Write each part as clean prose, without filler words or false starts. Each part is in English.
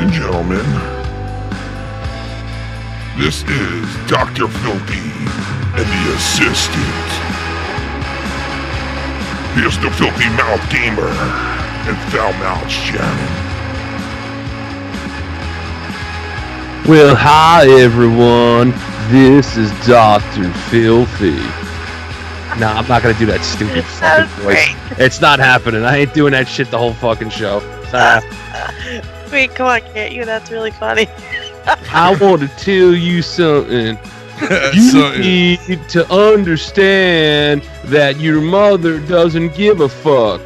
and gentlemen, this is Dr. Philthy and the Assistant. Here's the Filthy Mouth Gamer and Foul Mouth Shannon. Well, hi everyone, this is Dr. Philthy. No, I'm not gonna do that stupid fucking voice. It's not happening. I ain't doing that shit the whole fucking show. Wait, come on, can't you? That's really funny. I want to tell you something. You need to understand that your mother doesn't give a fuck.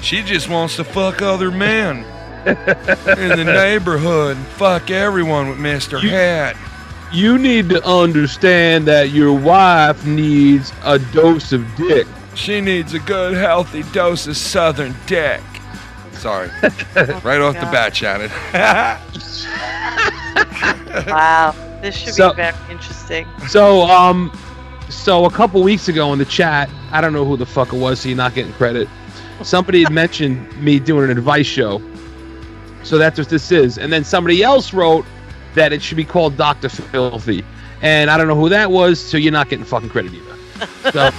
She just wants to fuck other men in the neighborhood and fuck everyone with Mr. Hat. You need to understand that your wife needs a dose of dick. She needs a good, healthy dose of Southern dick. Sorry. Right off the bat, Shannon. Wow. This should be very interesting. So a couple weeks ago in the chat, I don't know who the fuck it was, so you're not getting credit. Somebody had mentioned me doing an advice show. So that's what this is. And then somebody else wrote that it should be called Dr. Philthy. And I don't know who that was, so you're not getting fucking credit either. So,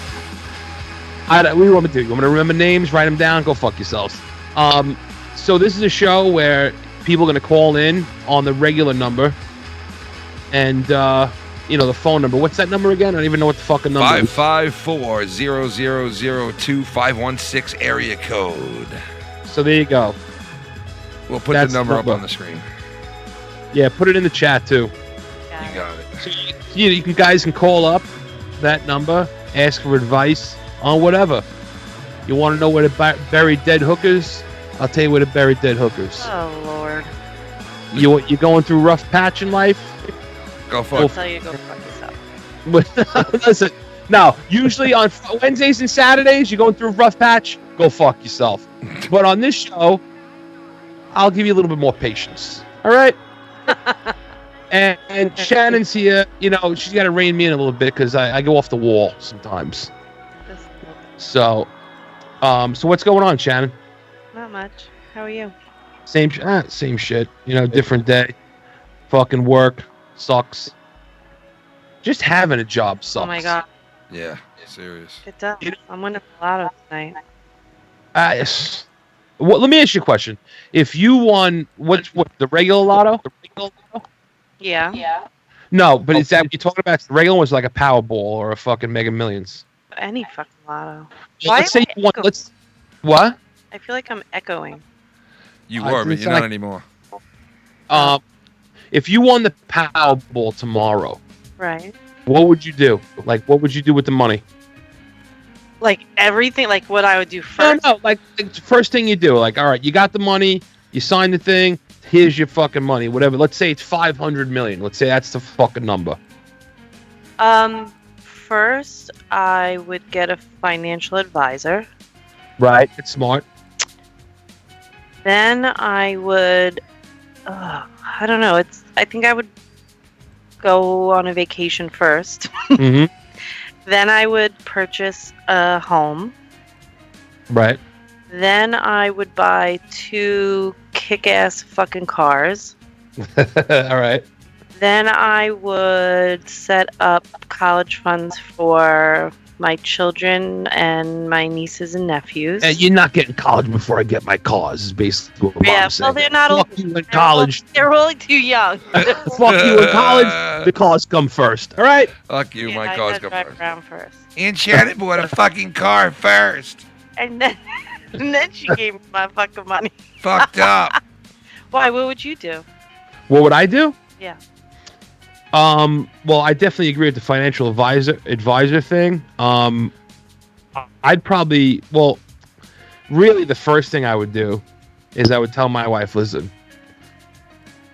what do you want me to do? You want me to remember names, write them down, go fuck yourselves. So this is a show where people are going to call in on the regular number. And, the phone number. What's that number again? I don't even know what the fucking number is. 554-0002-516 area code. So there you go. We'll put the number up on the screen. Yeah, put it in the chat too. You got it. So you guys can call up that number, ask for advice on whatever. You want to know where to bury dead hookers? I'll tell you where to bury dead hookers. Oh, Lord. You going through a rough patch in life? Go fuck. I'll tell you go fuck yourself. Listen, now, usually on Wednesdays and Saturdays, you're going through a rough patch, go fuck yourself. But on this show, I'll give you a little bit more patience. All right? and Shannon's here. She's got to rein me in a little bit because I go off the wall sometimes. So what's going on, Shannon? Not much. How are you? Same shit. Different day. Fucking work sucks. Just having a job sucks. Oh my god. Yeah, serious. It does. I'm winning a lotto tonight. Let me ask you a question. If you won, what the regular lotto? Yeah. No, but is that what you're talking about? The regular one was like a Powerball or a fucking Mega Millions. Any fucking lotto. Let's say you won. What? I feel like I'm echoing. You were, but you're not anymore. If you won the Powerball tomorrow, right? What would you do? Like, what would you do with the money? Like everything, like what I would do first? No, like first thing you do. Like, all right, you got the money, you signed the thing, here's your fucking money, whatever. Let's say it's $500 million. Let's say that's the fucking number. First, I would get a financial advisor. Right, it's smart. Then I would, I don't know. I think I would go on a vacation first. Mm-hmm. Then I would purchase a home. Right. Then I would buy 2 kick-ass fucking cars. All right. Then I would set up college funds for my children and my nieces and nephews. And you're not getting college before I get my cars, is basically what I'm saying. Well, they're not old. Fuck you in college. They're only too young. Fuck you in college. The cars come first. All right? Fuck you, my cars come first. Around first. And Shannon bought a fucking car first. And then she gave me my fucking money. Fucked up. Why? What would you do? What would I do? Yeah. Well, I definitely agree with the financial advisor thing. I'd probably, really the first thing I would do is I would tell my wife, listen,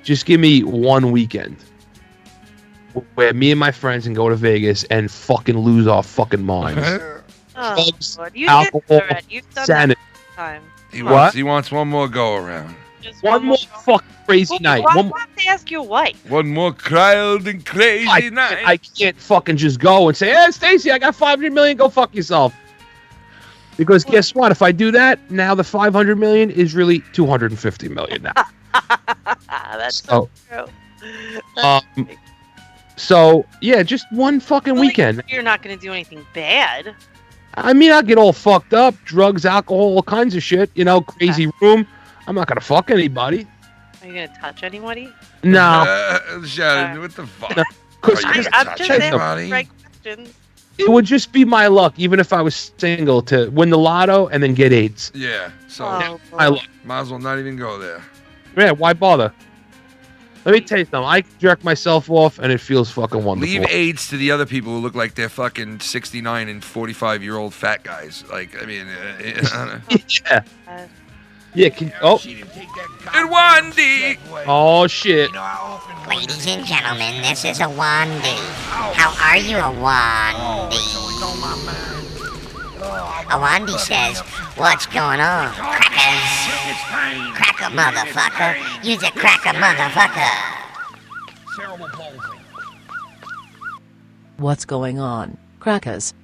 just give me one weekend where me and my friends can go to Vegas and fucking lose our fucking minds. Drugs, alcohol, sanity. He wants one more go around. One more fucking crazy night. Why do you have to ask your wife? One more wild and crazy night. I can't fucking just go and say, hey, Stacy, I got $500 million. Go fuck yourself. Because guess what? If I do that, now the 500 million is really 250 million now. That's so true. So yeah, just one fucking weekend. You're not going to do anything bad. I mean, I'll get all fucked up, drugs, alcohol, all kinds of shit. You know, crazy room. I'm not gonna fuck anybody. Are you gonna touch anybody? No. Shannon, what the fuck? No. I'm just asking right questions. It would just be my luck, even if I was single, to win the lotto and then get AIDS. Yeah. So my luck. Might as well not even go there. Yeah, why bother? Let me tell you something. I jerk myself off, and it feels fucking wonderful. Leave AIDS to the other people who look like they're fucking 69 and 45-year-old fat guys. Like, I mean, yeah. Yeah. And Wandy. Oh shit. Ladies and gentlemen, this is a Wandy. How are you, a Wandy? A Wandy says, "What's going on, crackers? Cracker motherfucker. Use a cracker motherfucker." What's going on, crackers?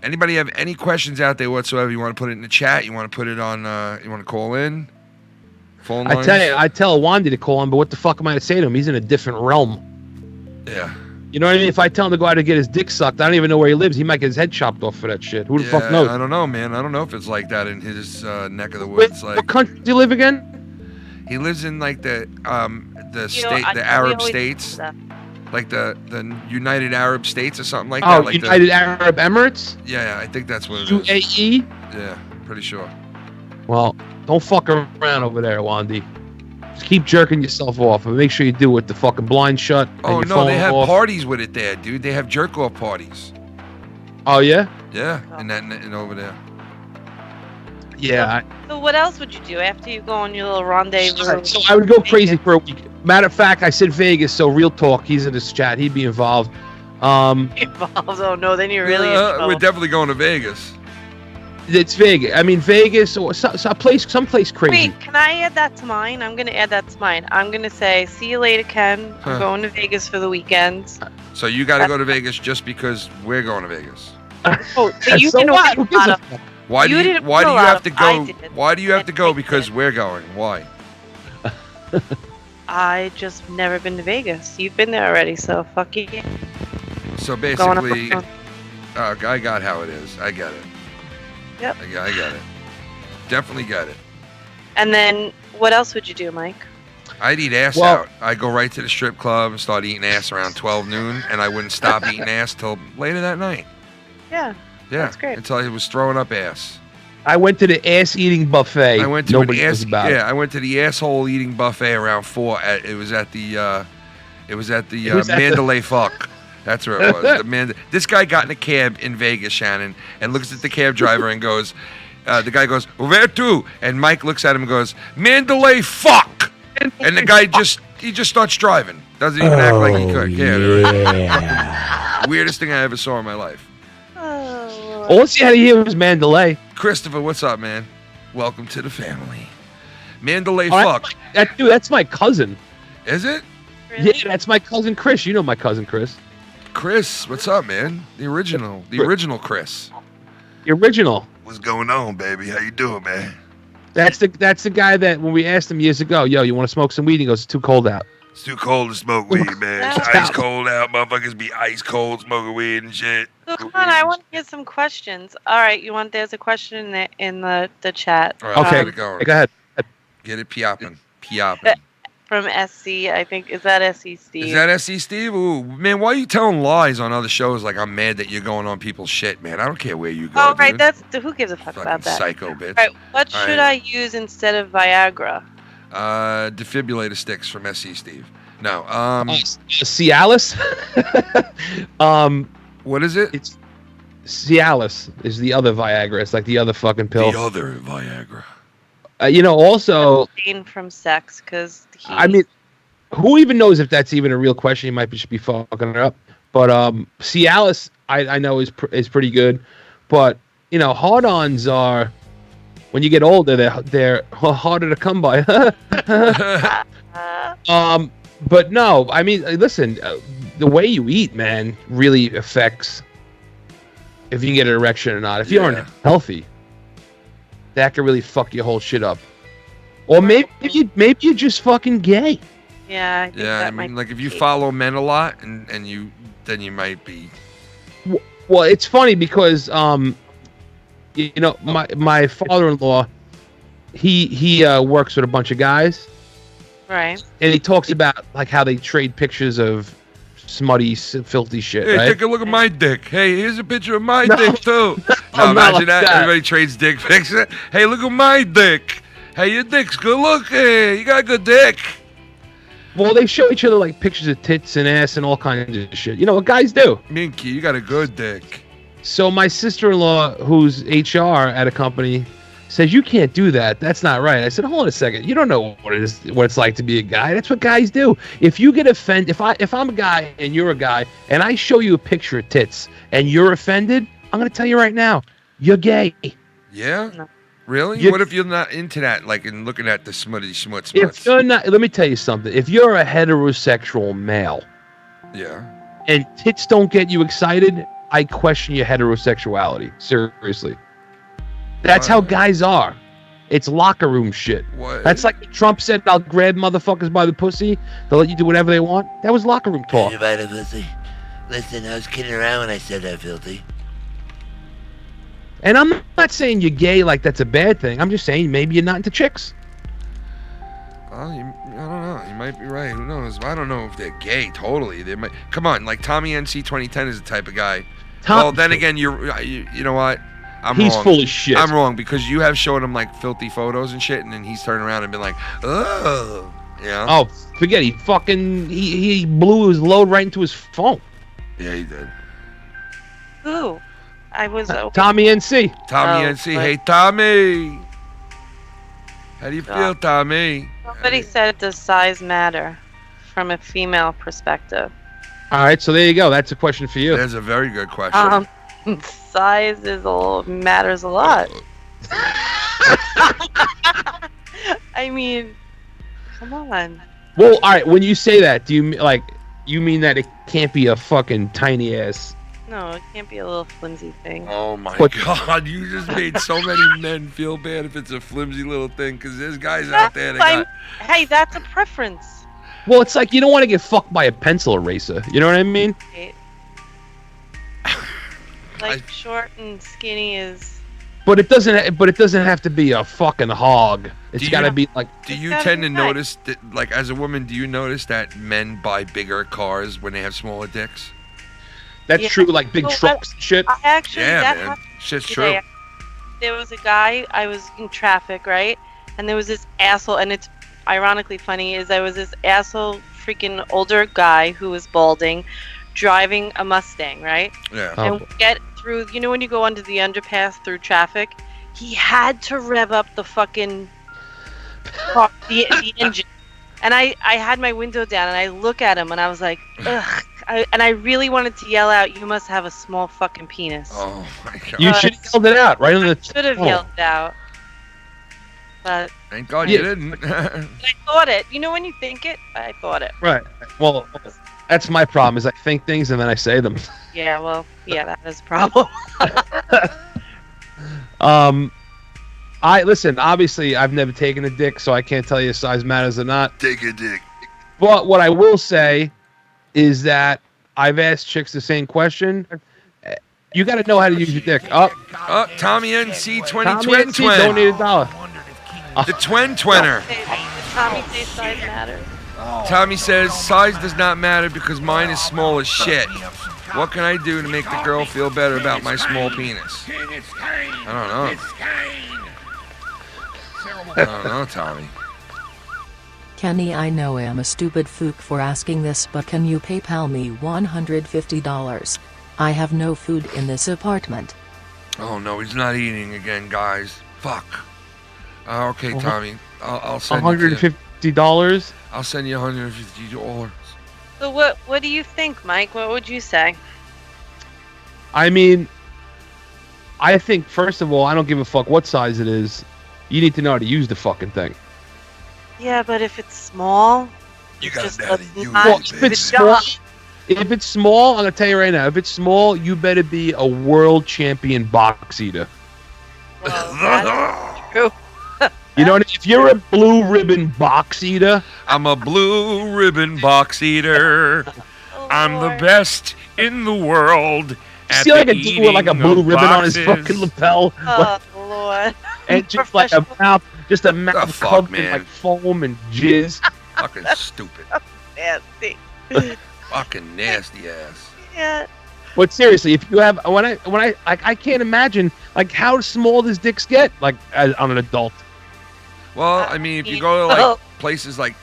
Anybody have any questions out there whatsoever? You want to put it in the chat? You want to put it on? You want to call in? Phone lines? I tell Wandy to call him, but what the fuck am I to say to him? He's in a different realm. Yeah. You know what I mean? If I tell him to go out and get his dick sucked, I don't even know where he lives. He might get his head chopped off for that shit. Who the fuck knows? I don't know, man. I don't know if it's like that in his neck of the woods. What country does he live again? He lives in like the Arab states, like the United Arab States or something like that. Oh, like United Arab Emirates? Yeah, I think that's what it is. UAE? Yeah, pretty sure. Well, don't fuck around over there, Wandy. Just keep jerking yourself off and make sure you do it with the fucking blind shut. Oh no, they have parties with it there, dude. They have jerk off parties. Oh yeah? Yeah, and over there. Yeah. So what else would you do after you go on your little rendezvous? So I would go crazy for a week. Matter of fact, I said Vegas, so real talk. He's in this chat. He'd be involved. Involved? Oh no, then you're really in trouble. We're definitely going to Vegas. It's Vegas. I mean Vegas or someplace crazy. Wait, can I add that to mine? I'm gonna add that to mine. I'm gonna say, see you later, Ken. I'm going to Vegas for the weekend. So you got to go to Vegas just because we're going to Vegas. Oh, so you can what? win a lot of. Why do you have to go? Why do you have to go? I Because did. we're going. Why? I just never been to Vegas. You've been there already, so fuck you. So Going basically, up- I got how it is. I get it. Yep. I got it. Definitely got it. And then what else would you do, Mike? I'd eat ass out. I'd go right to the strip club and start eating ass around 12 noon, and I wouldn't stop eating ass till later that night. Yeah. Yeah, That's great. until I was throwing up ass. I went to the ass eating buffet. I went to Nobody an knows ass. about it. I went to the asshole eating buffet around 4. It was at the Mandalay Fuck. That's where it was. This guy got in a cab in Vegas, Shannon, and looks at the cab driver and goes, the guy goes, "Where to?" And Mike looks at him and goes, "Mandalay Fuck." And the guy just starts driving. Doesn't even act like he could. Yeah. Weirdest thing I ever saw in my life. Oh. All he had to hear was Mandalay. Christopher, what's up, man? Welcome to the family. Mandalay Fuck. That's my cousin. Is it? Really? Yeah, that's my cousin Chris. You know my cousin Chris. Chris, what's up, man? The original Chris. The original. What's going on, baby? How you doing, man? That's the guy that when we asked him years ago, yo, you want to smoke some weed? He goes, it's too cold out. It's too cold to smoke weed, man. It's ice cold out. Motherfuckers be ice cold smoking weed and shit. So come on, I want to get some questions. All right, there's a question in the chat. All right, Okay, get it going. Hey, go ahead. Get it piopping. From SC, I think. Is that SC Steve? Is that SC Steve? Ooh, man, why are you telling lies on other shows like I'm mad that you're going on people's shit, man? I don't care where you go, Oh, right, dude. who gives a fuck Fucking about that? psycho bitch. All right, what should I use instead of Viagra? Defibrillator sticks from SC Steve. No, Cialis? what is it? It's Cialis is the other Viagra. It's like the other fucking pill. The other Viagra. Also, Abstain from sex, because I mean, who even knows if that's even a real question? You might just be fucking it up. But Cialis, I know is pretty good. But hard-ons are, when you get older, they're harder to come by. But no, I mean, listen, the way you eat, man, really affects if you can get an erection or not. If you aren't healthy, that could really fuck your whole shit up. Or maybe you're just fucking gay. Yeah. I think Yeah, that I might mean, like if be you it. follow men a lot, and then you might be. Well, it's funny because you know, my father-in-law, he works with a bunch of guys, Right. and he talks about like how they trade pictures of smutty, filthy shit. Hey, right? take a look at my dick. Hey, here's a picture of my dick too. No, No, not imagine like that. that. Everybody trades dick pics. Hey, look at my dick. Hey, your dick's good looking. You got a good dick. Well, they show each other like pictures of tits and ass and all kinds of shit. You know what guys do. Minky, you got a good dick. So my sister-in-law, who's HR at a company, says you can't do that. That's not right. I said, hold on a second. You don't know what it's like to be a guy. That's what guys do. If you get offended, if I'm a guy and you're a guy, and I show you a picture of tits and you're offended, I'm gonna tell you right now, you're gay. Yeah? No. Really? You- What if you're not into that, like in looking at the smutty schmutz? If you're not, let me tell you something. If you're a heterosexual male Yeah. and tits don't get you excited, I question your heterosexuality. Seriously. That's how guys are. It's locker room shit. What? That's like Trump said, I'll grab motherfuckers by the pussy. They'll let you do whatever they want. That was locker room talk. Everybody, listen, I was kidding around when I said that, Philthy. And I'm not saying you're gay like that's a bad thing. I'm just saying maybe you're not into chicks. Well, I don't know. You might be right. Who knows? I don't know if they're gay. Totally. They might. Come on, like Tommy NC 2010 is the type of guy. Well, then again, you know what? I'm He's wrong. full of shit. I'm wrong because you have shown him like filthy photos and shit, and then he's turned around and been like, oh, yeah. Oh, forget he fucking he blew his load right into his phone. Yeah, he did. Who? I was. Tommy NC. Tommy Oh, NC. but- Hey, Tommy. How do you feel, Oh. Tommy? Somebody said, does size matter from a female perspective? All right, so there you go. That's a question for you. That's a very good question. Size matters a lot. I mean, come on. Well, all right. When you say that, do you mean that it can't be a fucking tiny ass? No, it can't be a little flimsy thing. Oh my What- God! You just made so many men feel bad if it's a flimsy little thing, because there's guys out there that Fine. got. Hey, that's a preference. Well, it's like you don't want to get fucked by a pencil eraser. You know what I mean? Right? Like short and skinny is. But it doesn't. But it doesn't have to be a fucking hog. It's Do got to you- be like. Do It's you gotta tend be to nice. notice that, like, as a woman, do you notice that men buy bigger cars when they have smaller dicks? That's Yeah. true. Like big Well, trucks and shit. I actually, Yeah, that man. happened Shit's today. true. There was a guy, I was in traffic, right? And there was this asshole, and it's ironically funny, is there was this asshole freaking older guy who was balding, driving a Mustang, right? Yeah. Oh. And we get through, you know when you go under the underpass through traffic? He had to rev up the fucking car, the engine. And I had my window down, and I look at him, and I was like, ugh. And I really wanted to yell out, you must have a small fucking penis. Oh my God. You should have yelled it out right on the. Should have Oh. yelled it out. But Thank God Yeah. you didn't. I thought it. You know when you think it? I thought it. Right. Well, that's my problem. Is I think things and then I say them. Yeah, well, yeah, that is a problem. I listen. Obviously, I've never taken a dick, so I can't tell you if size matters or not. Take a dick. But what I will say is that I've asked chicks the same question. You got to know how to use your dick. Oh, Oh, Tommy NC 20 Tommy twin NC, don't need twin. $1. The twin twinner. Did Tommy say size matters? Tommy says size does not matter because mine is small as shit. What can I do to make the girl feel better about my small penis? I don't know. I don't know, Tommy. Kenny, I know I'm a stupid fook for asking this, but can you PayPal me $150? I have no food in this apartment. Oh no, he's not eating again, guys. Fuck. Okay, Tommy. I'll send you. $150. I'll send you $150. So what do you think, Mike? What would you say? I mean, I think first of all, I don't give a fuck what size it is. You need to know how to use the fucking thing. Yeah, but if it's small, You got just that let's in you, not- Well, baby. if it's small, I'm gonna tell you right now. If it's small, you better be a world champion box eater. well, true. You know, if you're a blue ribbon box eater, I'm a blue ribbon box eater. Oh, I'm the Lord. best in the world. At see like the a dude with like a eating blue of ribbon on his boxes. fucking lapel, Oh, Lord. and just like a mouth, just a mouth fuck, covered in man? like foam and jizz. Fucking stupid. Nasty. Fucking nasty ass. Yeah. But seriously, if you have I can't imagine like how small does dicks get like on an adult. Well, I mean, if you go to like places like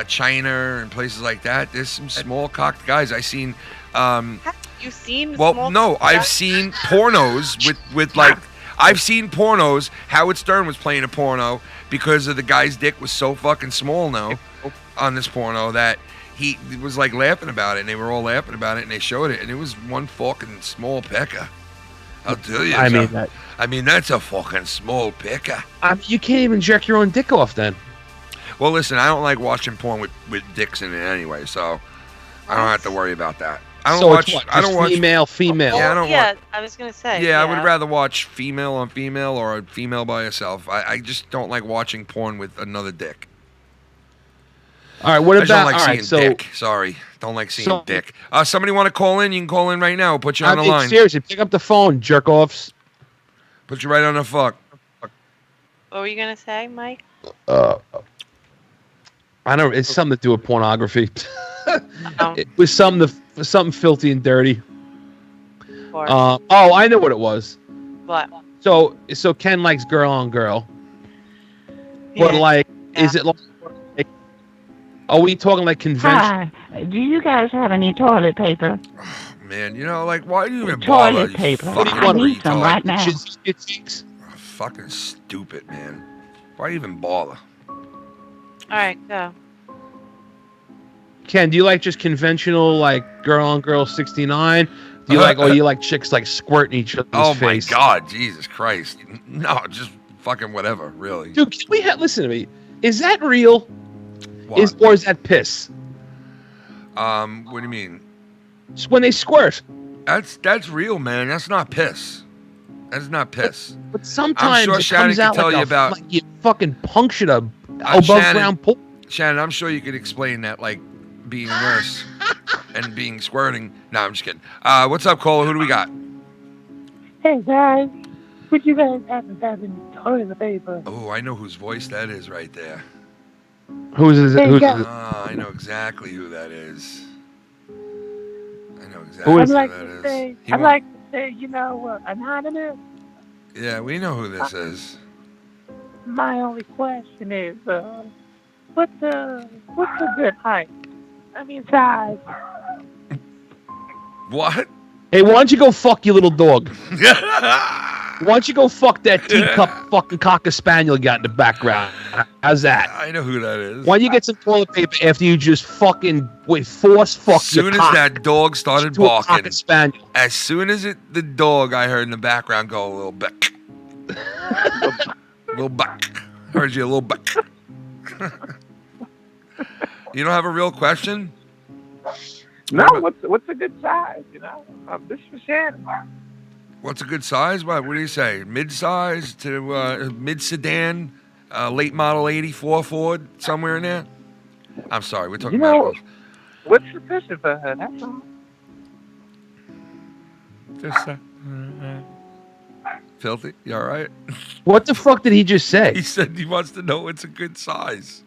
China and places like that, there's some small cocked guys. I seen. Have you seen? Well, small no, I've guys? seen pornos with like. I've seen pornos. Howard Stern was playing a porno because of the guy's dick was so fucking small now on this porno that he was like laughing about it, and they were all laughing about it, and they showed it, and it was one fucking small pecker. I'll tell you. I mean, that's a fucking small pecker. You can't even jerk your own dick off then. Well, listen, I don't like watching porn with dicks in it anyway, so I don't have to worry about that. I don't watch. I don't watch female. Yeah, I don't Yeah, watch. I was gonna say. Yeah, I would rather watch female on female or a female by herself. I just don't like watching porn with another dick. All right, what I just don't about like seeing dick. Sorry, don't like seeing dick. Somebody want to call in? You can call in right now. We'll put you on the line. Seriously, pick up the phone, jerk offs. Put you right on the fuck. What were you gonna say, Mike? I don't. It's something to do with pornography. It was something filthy and dirty. Oh, I know what it was. What? So Ken likes girl on girl, but like, is it like? Are we talking like conventional? Hi, do you guys have any toilet paper? Man, you know, like, why do you even Toilet bother? paper. Fucking I need some retard. right now. Fucking stupid, man. Why even bother? All right, go. Ken, do you like just conventional like girl on girl 69? Do you like, or you like chicks like squirting each other's face? Oh my God, Jesus Christ! No, just fucking whatever, really. Dude, can we listen to me? Is that real? What? Or is that piss? What do you mean? Just when they squirt. That's real, man. That's not piss. That's not piss. But sometimes I'm sure it Shannon comes can out tell like you about. like you fucking punctured a above ground pool. Shannon, I'm sure you could explain that, like being a nurse and being squirting. No, I'm just kidding. What's up, caller? Who do we got? Hey guys, would you guys happen to have any toilet paper? Oh, I know whose voice that is right there. Who's is it? Hey, Who's guys. is it? I know exactly who that is. I know exactly I'd who like that to is. say, He I'd won't- like to say, you know, anonymous. Yeah, we know who this is. My only question is, what's a good height? I mean, size. What? Hey, why don't you go fuck your little dog? Why don't you go fuck that teacup fucking cocker spaniel you got in the background? How's that? I know who that is. Why don't you get some toilet paper after you just fucking force fuck As soon your as cock that dog started to a cocker barking, spaniel? as soon as the dog I heard in the background go a little bit, little back, heard you a little back. You don't have a real question? No, what's a good size? You know, this is Shannon. What's a good size? What do you say? Mid-size to mid-sedan, late model 84 Ford, somewhere in there? I'm sorry, we're talking about... What's sufficient for her? That's all. Just Filthy, you all right? What the fuck did he just say? He said he wants to know what's a good size.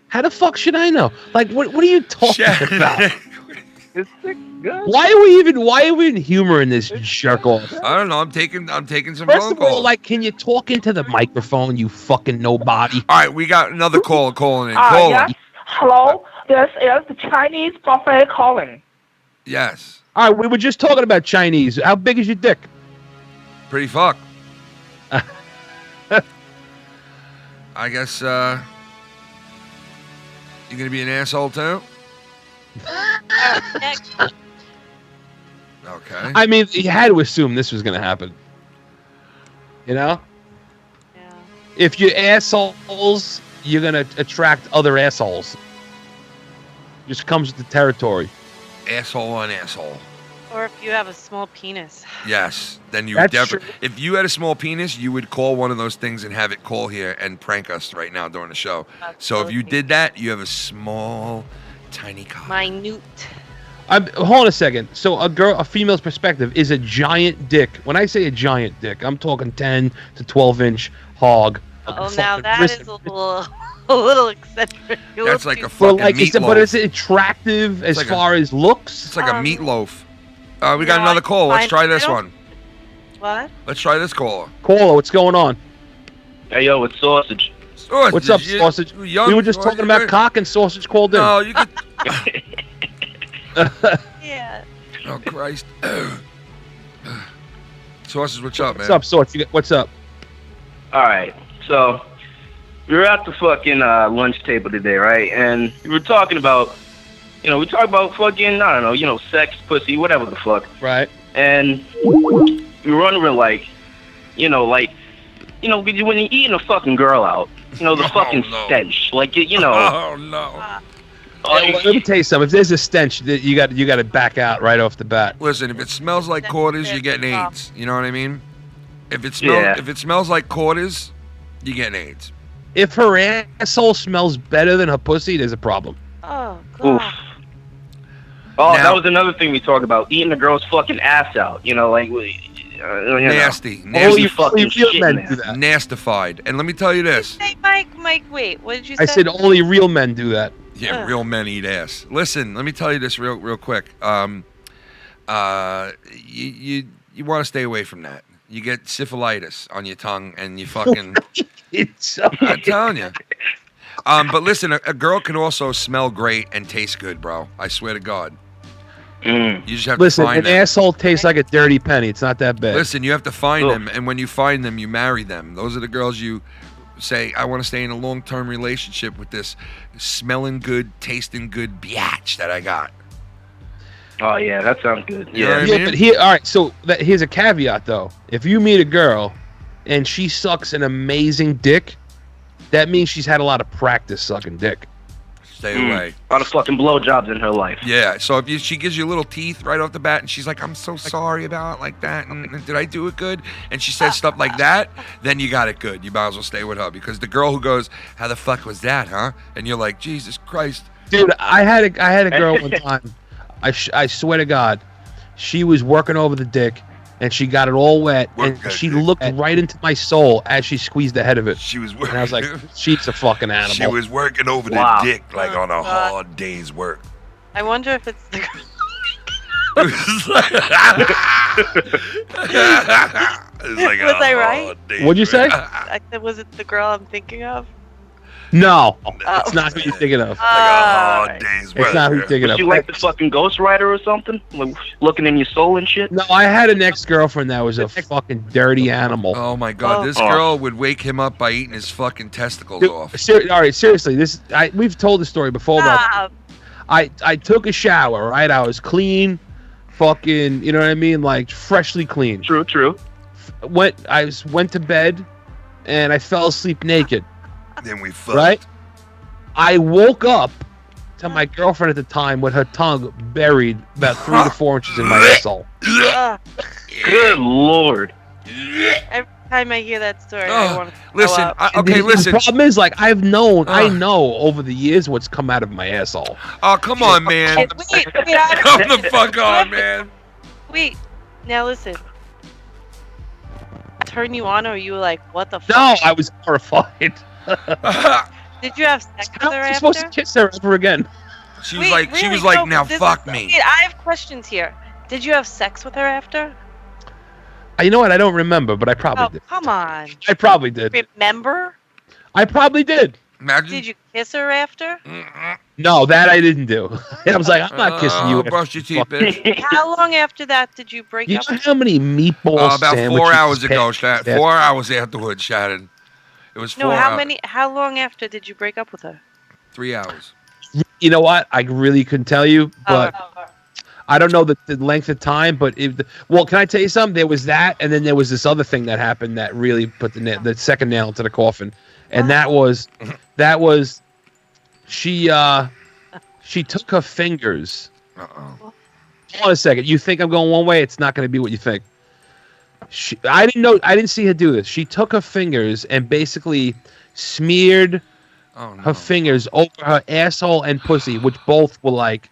How the fuck should I know? Like, what are you talking about? Is 6 good? Why are we even humoring this jerk off? I don't know. I'm taking some First phone of all, calls. like, can you talk into the microphone, you fucking nobody? All right, we got another caller calling in. Caller. Yes. Hello, this is the Chinese buffet calling. Yes. All right, we were just talking about Chinese. How big is your dick? Pretty fuck. I guess you're gonna be an asshole too. Next. Okay. I mean, you had to assume this was going to happen. You know? Yeah. If you're assholes, you're going to attract other assholes. Just comes with the territory. Asshole on asshole. Or if you have a small penis. Yes. Then you would That's definitely. If you had a small penis, you would call one of those things and have it call here and prank us right now during the show. So if you did that, you have a small, tiny cock. Minute. Hold on a second. So a female's perspective is a giant dick. When I say a giant dick, I'm talking 10 to 12-inch hog. Oh, now that is a little eccentric. That's like a fucking meatloaf. But is it attractive as far as looks? It's like a meatloaf. We got another call. Let's try this one. What? Let's try this caller. Caller, what's going on? Hey, yo, it's Sausage. What's up, Sausage? We were just talking about cock and Sausage called in. No, you could... Yeah. Oh, Christ. Sausage, what's up, man? What's up, Sausage? What's up? All right, so we were at the fucking lunch table today, right? And we were talking about, we talk about fucking, I don't know, sex, pussy, whatever the fuck. Right. And we were wondering, when you're eating a fucking girl out, the fucking stench, Oh, no. Let me tell you something. If there's a stench, you got to back out right off the bat. Listen, if it smells like quarters, you're getting AIDS. You know what I mean? If it smells like quarters, you're getting AIDS. If her asshole smells better than her pussy, there's a problem. Oh, God. Oof. Oh, Now- that was another thing we talked about, eating a girl's fucking ass out. Nasty. Nasty fucking shit, men man. do that. Nastified. And let me tell you this. Hey, Mike, wait. What did you say? I said only real men do that. Yeah, real men eat ass. Listen, let me tell you this real quick. You want to stay away from that. You get syphilitis on your tongue, and you fucking. I'm telling you. But listen, a girl can also smell great and taste good, bro. I swear to God. You just have to find an them. asshole tastes like a dirty penny. It's not that bad. Listen, you have to find them, and when you find them, you marry them. Those are the girls you say, I want to stay in a long-term relationship with this smelling good, tasting good biatch that I got. Oh, yeah, that sounds good. You know what I mean? But all right, so here's a caveat, though. If you meet a girl and she sucks an amazing dick, that means she's had a lot of practice sucking dick. Stay away. A lot of fucking blowjobs in her life. Yeah, so if she gives you little teeth right off the bat, and she's like, I'm so sorry about it like that, and did I do it good? And she says stuff like that, then you got it good. You might as well stay with her, because the girl who goes, how the fuck was that, huh? And you're like, Jesus Christ. Dude, I had a girl one time, I swear to God, she was working over the dick, and she got it all wet, and she looked right into my soul as she squeezed the head of it. She was working. And I was like, she's a fucking animal. She was working over the dick like on a hard day's work. I wonder if it's the girl. It's like Was I right? What'd you say? I said, was it the girl I'm thinking of? No, it's not who you're thinking of. Like a hard day's work. It's not who you're thinking Was of. she like the fucking Ghost Rider or something? Like, looking in your soul and shit? No, I had an ex-girlfriend that was a fucking dirty animal. Oh my God, this girl would wake him up by eating his fucking testicles off. All right, seriously, we've told the story before about. I took a shower, right? I was clean, fucking, you know what I mean, like freshly clean. True. Went to bed, and I fell asleep naked. Then we fucked. Right? I woke up to my girlfriend at the time with her tongue buried about 3 to 4 inches in my asshole. Good Lord. Every time I hear that story, I want to listen. The problem is, like, I know over the years what's come out of my asshole. Oh, come on, man. Wait, Come the fuck on, man. Wait, now listen. Turn you on, or you were like, what the fuck? No, I was horrified. Did you have sex with her How am I after? supposed to kiss her ever again? She was like, now fuck me. Wait, I have questions here. Did you have sex with her after? You know what? I don't remember, but I probably did. Come on. I probably did. Remember? I probably did. Imagine. Did you kiss her after? No, that I didn't do. I was like, I'm not kissing you. Brush your teeth, bitch. How long after that did you break You up? know how many meatballs? About 4 hours ago, Shannon. 4 hours afterwards, Shannon. It was 4 hours. How long after did you break up with her? 3 hours. You know what? I really couldn't tell you, but I don't know the length of time. But well, can I tell you something? There was that, and then there was this other thing that happened that really put the second nail into the coffin, and that was she took her fingers. hold on a second. You think I'm going one way? It's not going to be what you think. I didn't see her do this. She took her fingers and basically smeared her fingers over her asshole and pussy, which both were like,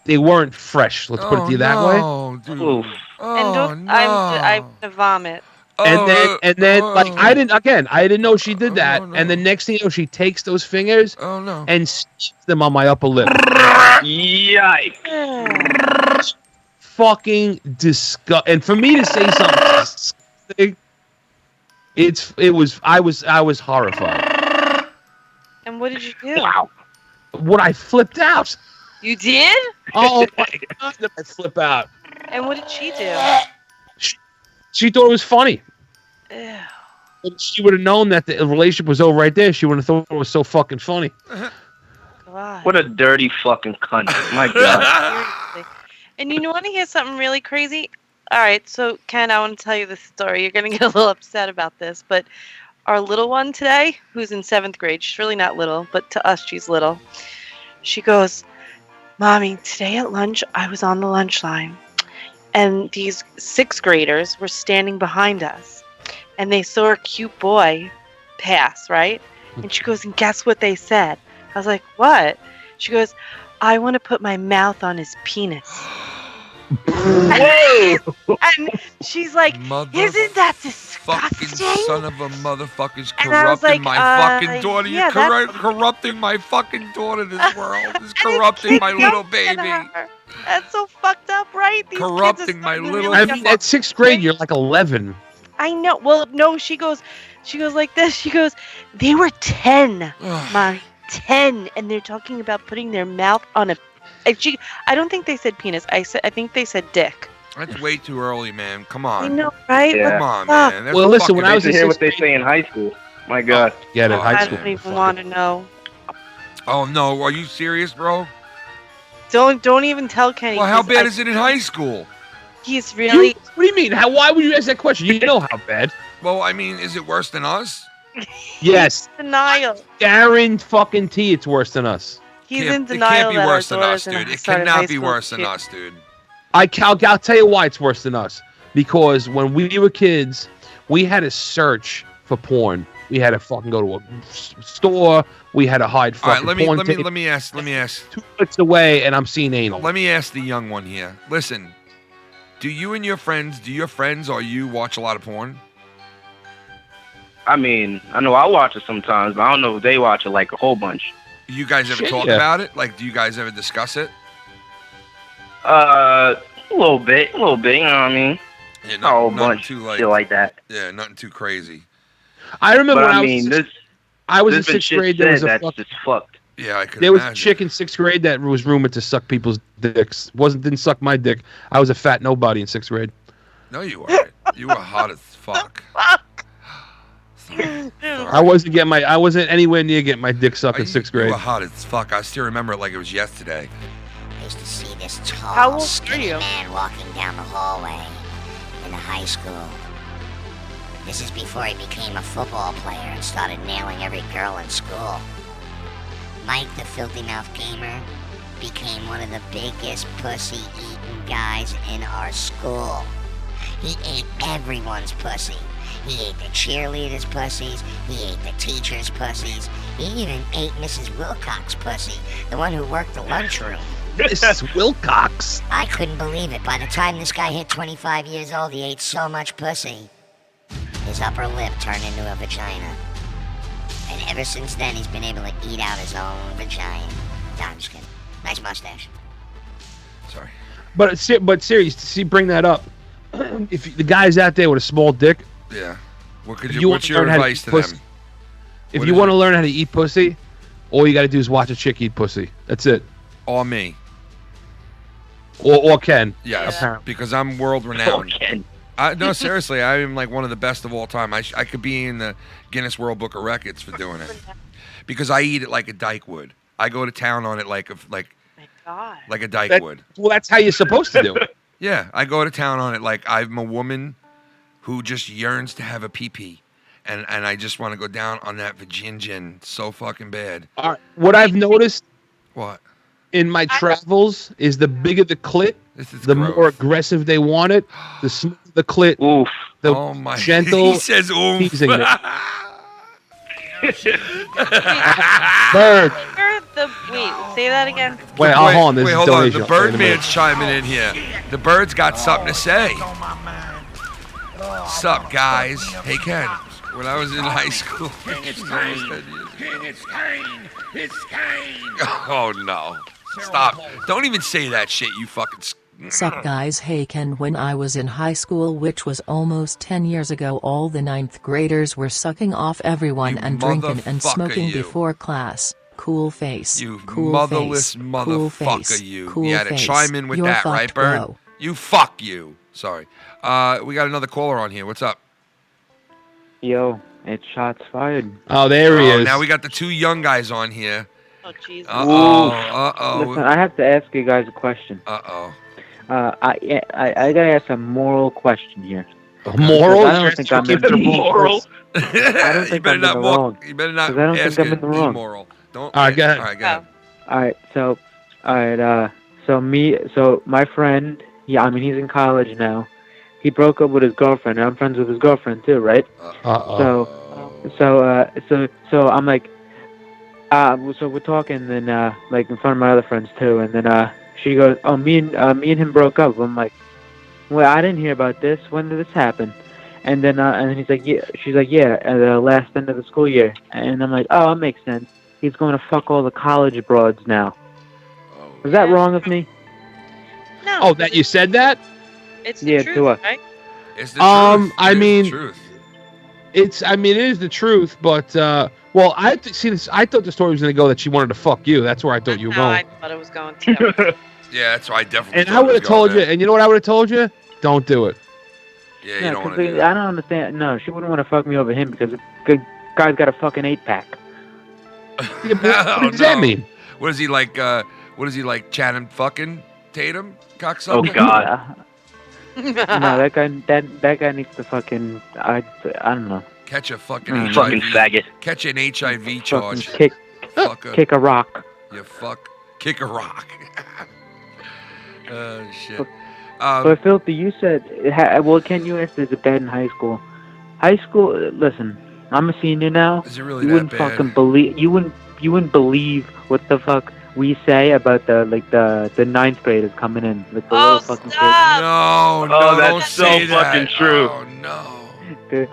they weren't fresh. Let's put it to you that way. Dude. And I'm gonna vomit. And then, like, I didn't know she did that. And the next thing you know, she takes those fingers and sticks them on my upper lip. Yikes! Fucking disgusting. And for me to say something disgusting, I was horrified. And what did you do? Wow. What, I flipped out. You did? Oh my God, did I flip out. And what did she do? She thought it was funny. Ew. If she would have known that the relationship was over right there, she would have thought it was so fucking funny. God. What a dirty fucking cunt. My God. Seriously. And you want to hear something really crazy? All right, so Ken, I want to tell you this story. You're going to get a little upset about this, but our little one today, who's in 7th grade, she's really not little, but to us, she's little. She goes, Mommy, today at lunch, I was on the lunch line, and these 6th graders were standing behind us, and they saw a cute boy pass, right? And she goes, and guess what they said? I was like, what? She goes, I want to put my mouth on his penis. And she's like, isn't that disgusting? Fucking son of a motherfucker's And I was corrupting like, my fucking daughter. yeah, You're corrupting my fucking daughter. This world is corrupting my little baby. That's so fucked up, right? These Corrupting my little. I mean, at 6th grade, you're like 11. I know. Well, no, she goes like this. She goes, they were 10, Mommy, 10, and they're talking about putting their mouth on a. I don't think they said penis. I think they said dick. That's way too early, man. Come on. I know, right? Yeah. Come on, man. That's Well, listen, when I was in hear 6th what they grade, say in high school. My God. get it, high school. I don't even want to know. Oh no, are you serious, bro? Don't even tell Kenny. Well, how bad is it in high school? He's really. What do you mean? Why would you ask that question? You know how bad. Well, I mean, is it worse than us? Yes. Denial. Guarantee it's worse than us. He's Can't- in denial. It can't be worse than us, dude. It cannot be worse than us, dude. I'll tell you why it's worse than us. Because when we were kids, we had to search for porn. We had to fucking go to a store. We had to hide fucking All right, porn. let me ask. 2 clicks away, and I'm seeing anal. Let me ask the young one here. Listen, do you and your friends or you watch a lot of porn? I mean, I know I watch it sometimes, but I don't know if they watch it like a whole bunch. You guys ever talk about it? Like, do you guys ever discuss it? A little bit, you know what I mean? Yeah, Not a whole nothing bunch, too, shit like that. Yeah, nothing too crazy. I remember But when I was in 6th grade. There was that's just fucked. Yeah, I could There was imagine. a chick in 6th grade that was rumored to suck people's dicks. Didn't suck my dick. I was a fat nobody in 6th grade. No, you weren't. You were hot as fuck. Sorry. I wasn't anywhere near getting my dick sucked in 6th grade. You were hot as fuck. I still remember it like it was yesterday. I used to see this How tall, old are skinny you? man walking down the hallway in the high school. This is before he became a football player and started nailing every girl in school. Mike, the filthy mouth gamer, became one of the biggest pussy-eating guys in our school. He ate everyone's pussy. He ate the cheerleaders' pussies. He ate the teachers' pussies. He even ate Mrs. Wilcox's pussy, the one who worked the lunchroom. Mrs. Wilcox. I couldn't believe it. By the time this guy hit 25 years old, he ate so much pussy. His upper lip turned into a vagina. And ever since then, he's been able to eat out his own vagina. No, I'm just kidding. Nice mustache. Sorry. But seriously, see, bring that up. If the guy's out there with a small dick, Yeah. What's wanna your learn how to advice eat to pussy- them? if What you is want to it? learn how to eat pussy, all you got to do is watch a chick eat pussy. That's it. Or me. Or Ken. Yes. Apparently. Because I'm world renowned. Ken. No, seriously, I am like one of the best of all time. I could be in the Guinness World Book of Records for doing it. Because I eat it like a dyke would. I go to town on it like a My God. dyke would. Well, that's how you're supposed to do it. Yeah, I go to town on it like I'm a woman who just yearns to have a pee-pee. And I just want to go down on that vagina so fucking bad. All right. What I've noticed, What? in my travels is the bigger the clit, the more aggressive they want it. The smaller the clit, the gentle. He says oof. Teasing it. Bird. Wait, say that again. Wait, hold on. There's a hold on. donation. The Birdman's chiming in here. The Bird's got something to say. Sup, guys? Hey, Ken. When I was in high school. It's Kane. Oh, no. Stop. Don't even say that shit, you fucking... Sup guys, hey Ken, when I was in high school, which was almost 10 years ago, all the 9th graders were sucking off everyone and drinking and smoking before class. Cool face. You cool motherless face. motherfucker, cool face. you. Cool You had to face. chime in with You're that, right, fucked, Bird? bro. You fuck you. Sorry. We got another caller on here. What's up? Yo, it's shots fired. Oh, there he is. Now we got the two young guys on here. Oh, Jesus. Listen, I have to ask you guys a question. I gotta ask a moral question here. Moral? I don't think I'm in the moral. I don't think I'm in the wrong. You better not 'Cause I don't ask think I'm in the wrong. immoral. Don't. All right, go ahead. All right, go ahead. All right. So my friend, he's in college now. He broke up with his girlfriend, and I'm friends with his girlfriend too, right? So I'm like, so we're talking, then like in front of my other friends too, and then she goes, "Oh, me and him broke up." I'm like, "Well, I didn't hear about this. When did this happen?" And then he's like, "Yeah." She's like, "Yeah, at the last end of the school year." And I'm like, "Oh, that makes sense. He's going to fuck all the college broads now." Was that wrong of me? No. Oh, that you said that? It's the truth, right? It's the truth. I It is mean, the truth. it is the truth, but well, I thought the story was going to go that she wanted to fuck you. That's where I thought you were No, going. I thought it was going to. Yeah, that's why I definitely. And I would have told you, and you know what I would have told you? Don't do it. Yeah, you No, don't want 'cause to do I don't understand. No, she wouldn't want to fuck me over him because the guy's got a fucking 8-pack. What does that mean? What is he like? What is he like? Channing fucking Tatum, cocksucker? Oh God. No, that guy needs to fucking I don't know. Catch a fucking Mm. HIV. Fucking faggot. Catch an HIV Fucking charge. kick a rock. You fuck. Kick a rock. Oh shit. But Philthy, you said, well, can you answer is it bad in high school? High school, listen, I'm a senior now. Is it really you that wouldn't bad? fucking believe you wouldn't believe what the fuck we say about the 9th graders coming in, like the little fucking kids. No, Oh, that's don't so say fucking that. true. Oh no. Dude,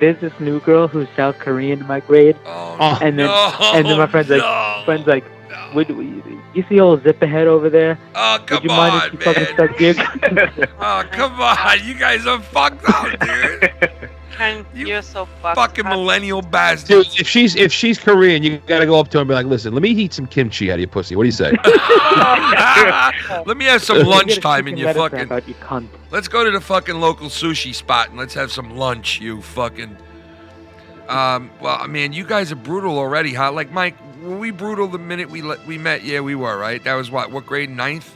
there's this new girl who's South Korean in my grade, and then my friend's like, you see old zip ahead over there? Oh, come Would you mind if on, she fucking man. stuck dick? Oh, come on. You guys are fucked up, dude. Ken, you're so fucked Fucking up. millennial bastard. Dude, if she's Korean, you gotta go up to her and be like, "Listen, let me eat some kimchi out of your pussy." What do you say? Let me have some lunchtime in your fucking. About you cunt. Let's go to the fucking local sushi spot and let's have some lunch, you fucking. Well, man, you guys are brutal already, huh? Like, Mike, were we brutal the minute we met? Yeah, we were, right? That was what grade? 9th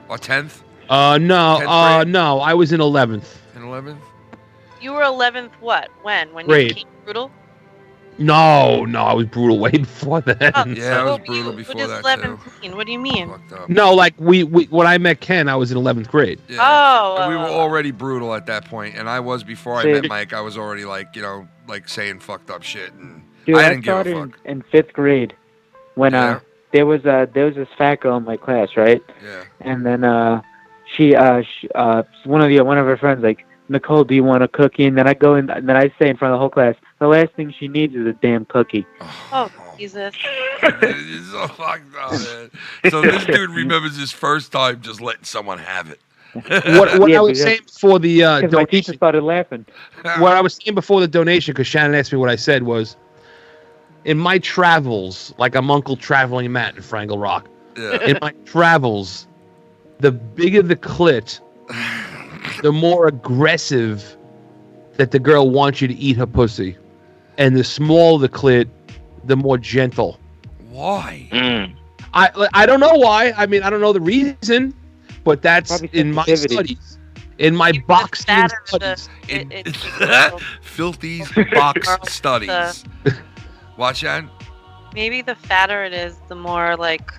or 10th? No, I was in 11th. In 11th? You were 11th what? When you Grade. became brutal? No, I was brutal way before then. Oh, Yeah, I was what brutal were you, before what that, does 11 mean? What do you mean? No, like we when I met Ken, I was in 11th grade. Yeah. Oh. And we were already brutal at that point, and I was before I Dude. met Mike. I was already like, like saying fucked up shit, and Dude, I I didn't give a started fuck. in 5th grade when Yeah. there was this fat girl in my class, right? Yeah. And then she one of her friends like, "Nicole, do you want a cookie?" And then I go in, and then I say in front of the whole class, "The last thing she needs is a damn cookie." Oh, Jesus. You're so fucked up, man. So this dude remembers his first time just letting someone have it. What I was saying before the my teacher donation, started laughing. what I was saying before the donation, because Shannon asked me what I said was, in my travels, like I'm Uncle Traveling Matt in Frangle Rock. Yeah. In my travels, the bigger the clit, the more aggressive that the girl wants you to eat her pussy, and the smaller the clit, the more gentle. Why? I don't know why. I mean, I don't know the reason, but that's Probably in my sensitivity. studies. In my box fatter studies. Filthy's box studies. Watch that. Maybe the fatter it is, the more like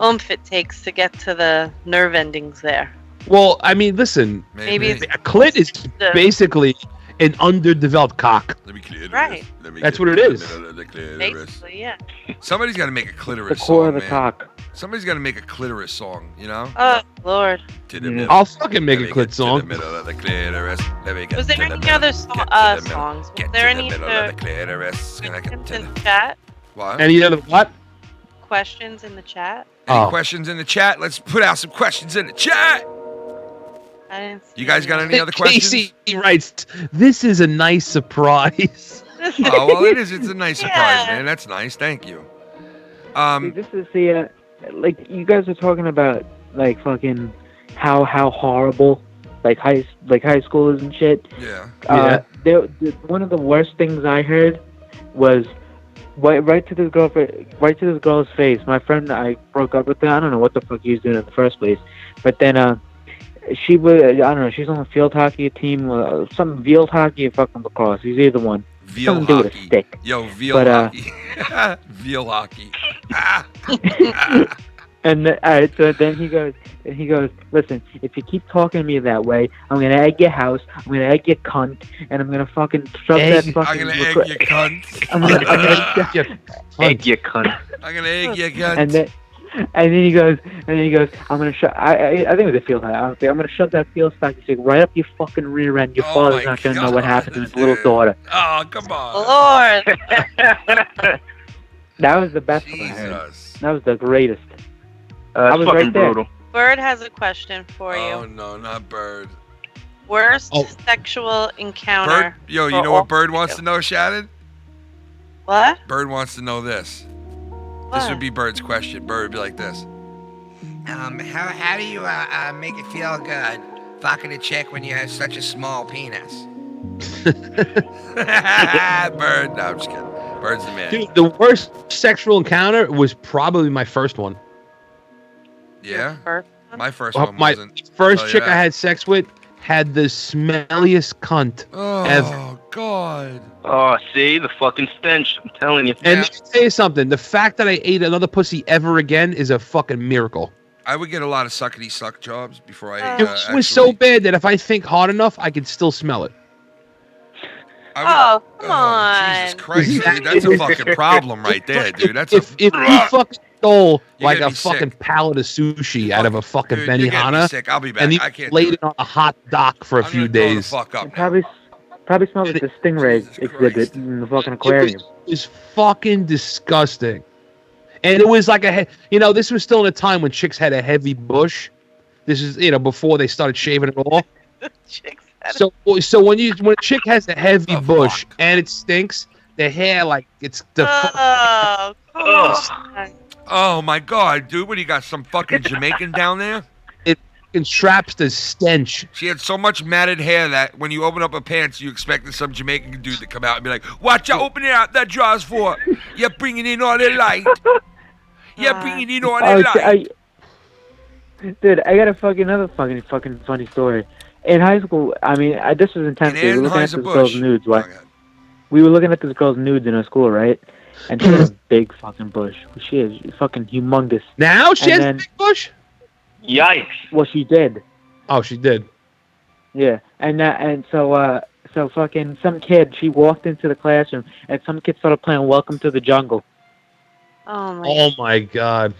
oomph it takes to get to the nerve endings there. Well, I mean, listen. Maybe a clit is basically an underdeveloped cock. Let me clear Right. That's what it is. Basically, yeah. Somebody's got to make a clitoris The core song, of the man. cock. Somebody's got to make a clitoris song, you know? Oh, Lord. To the middle. I'll fucking make a Let me clit get to song. the middle of the clitoris. Let me get Was there to the any middle. other Get to the middle. songs? Was Get there to the any middle of the clitoris. Can I get to questions in the... the chat? What? Any other what? Questions in the chat? Any questions in the chat? Let's put out some questions in the chat. I didn't see You guys got any other questions? Casey writes, "This is a nice surprise." Oh, well, it is. It's a nice surprise, man. That's nice. Thank you. See, this is the like you guys are talking about like fucking how horrible like high school is and shit. Yeah. One of the worst things I heard was right to this girl's face. My friend, I broke up with her. I don't know what the fuck he was doing in the first place, but then she was, I don't know, she's on the field hockey team, some field hockey or fucking lacrosse. He's either one. Veal Something to do with a hockey. stick. Yo, veal But, hockey. Veal hockey. And so then he goes, listen, if you keep talking to me that way, I'm gonna egg your house, I'm gonna egg your cunt, and I'm gonna fucking shove that fucking. I'm gonna egg your cunt. I'm gonna egg your cunt. I'm gonna egg your cunt. And then he goes, I'm gonna shove. I think it was a field hockey. Honestly, I'm gonna shove that field hockey stick right up your fucking rear end. Your father's not gonna know what happened to his little daughter. Oh, come on. Lord. That was the best one I heard. That was the greatest. I was fucking right there. brutal. Bird has a question for you. Oh, no, not Bird. Worst sexual encounter. Bird? Yo, you for know what all Bird of wants you. to know, Shannon? What? Bird wants to know this. This would be Bird's question. Bird would be like this. How do you make it feel good fucking a chick when you have such a small penis? Bird. No, I'm just kidding. Bird's the man. Dude, the worst sexual encounter was probably my first one. Yeah? My first Well, one my wasn't. first Tell you chick I that. had sex with had the smelliest cunt ever. Oh, God. Oh, see? The fucking stench. I'm telling you. And let me tell you something. The fact that I ate another pussy ever again is a fucking miracle. I would get a lot of suckety-suck jobs before I It was so bad that if I think hard enough, I could still smell it. Oh, come on. Jesus Christ, dude, that's a fucking problem right there, dude. That's If you fucking stole You're like gonna a be fucking sick. pallet of sushi out of a fucking Dude, you're gonna be Benihana, sick. I'll be back. and you I can't laid do it on a hot dock for a few days. fuck up. Probably smells like the stingray exhibit in the fucking aquarium. It was fucking disgusting. And it was like this was still in a time when chicks had a heavy bush. This is, before they started shaving it all. So when a chick has a heavy bush and it stinks, the hair it's the Oh, come on. Oh my God, dude! What do you got? Some fucking Jamaican down there? It traps the stench. She had so much matted hair that when you open up her pants, you expected some Jamaican dude to come out and be like, "Watch out! Open it out! That draw's for. You're bringing in all the light. You're bringing in all the light." Dude, I got another fucking funny story. In high school, I mean, this was intense. We were looking at this girl's nudes, right? We were looking at this girl's nudes in her school, right? And she has a big fucking bush. She is fucking humongous. Now she has a big bush? Yikes. Well, she did. Oh, she did. Yeah, and so fucking some kid, she walked into the classroom, and some kid started playing Welcome to the Jungle. Oh my God.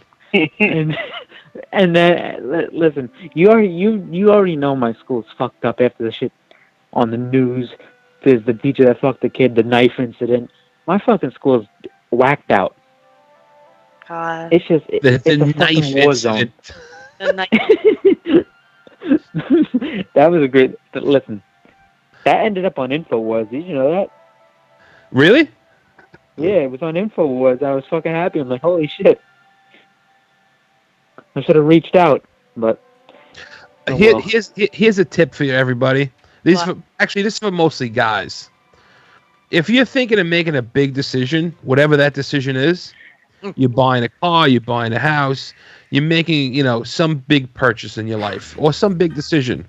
And then listen, you already know my school's fucked up after the shit on the news. There's the teacher that fucked the kid, the knife incident. My fucking school's whacked out. God. It's just it's a knife fucking war zone. That was a great. Listen, that ended up on InfoWars. Did you know that? Really? Yeah, it was on InfoWars. I was fucking happy. I'm like, holy shit. I should have reached out, but here's a tip for you, everybody. This is for mostly guys. If you're thinking of making a big decision, whatever that decision is, you're buying a car, you're buying a house, you're making some big purchase in your life or some big decision.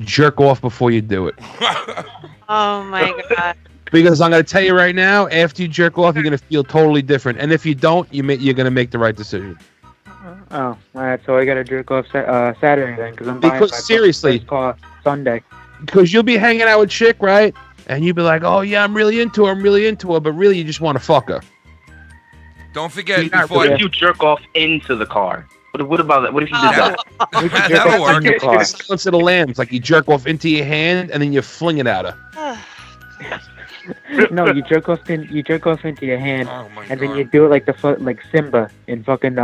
Jerk off before you do it. Oh my God. Because I'm going to tell you right now, after you jerk off, you're going to feel totally different. And if you don't, you're going to make the right decision. Oh, alright. So I gotta jerk off Saturday then, because I'm buying my seriously, first car Sunday. Because you'll be hanging out with chick, right? And you'll be like, "Oh yeah, I'm really into her," but really you just want to fuck her. Don't forget. What if you jerk off into the car? What about that? What if you did that? That'll work. Silence of the Lambs, like you jerk off into your hand and then you fling it at her. No, you jerk off into your hand, and then you do it like Simba in fucking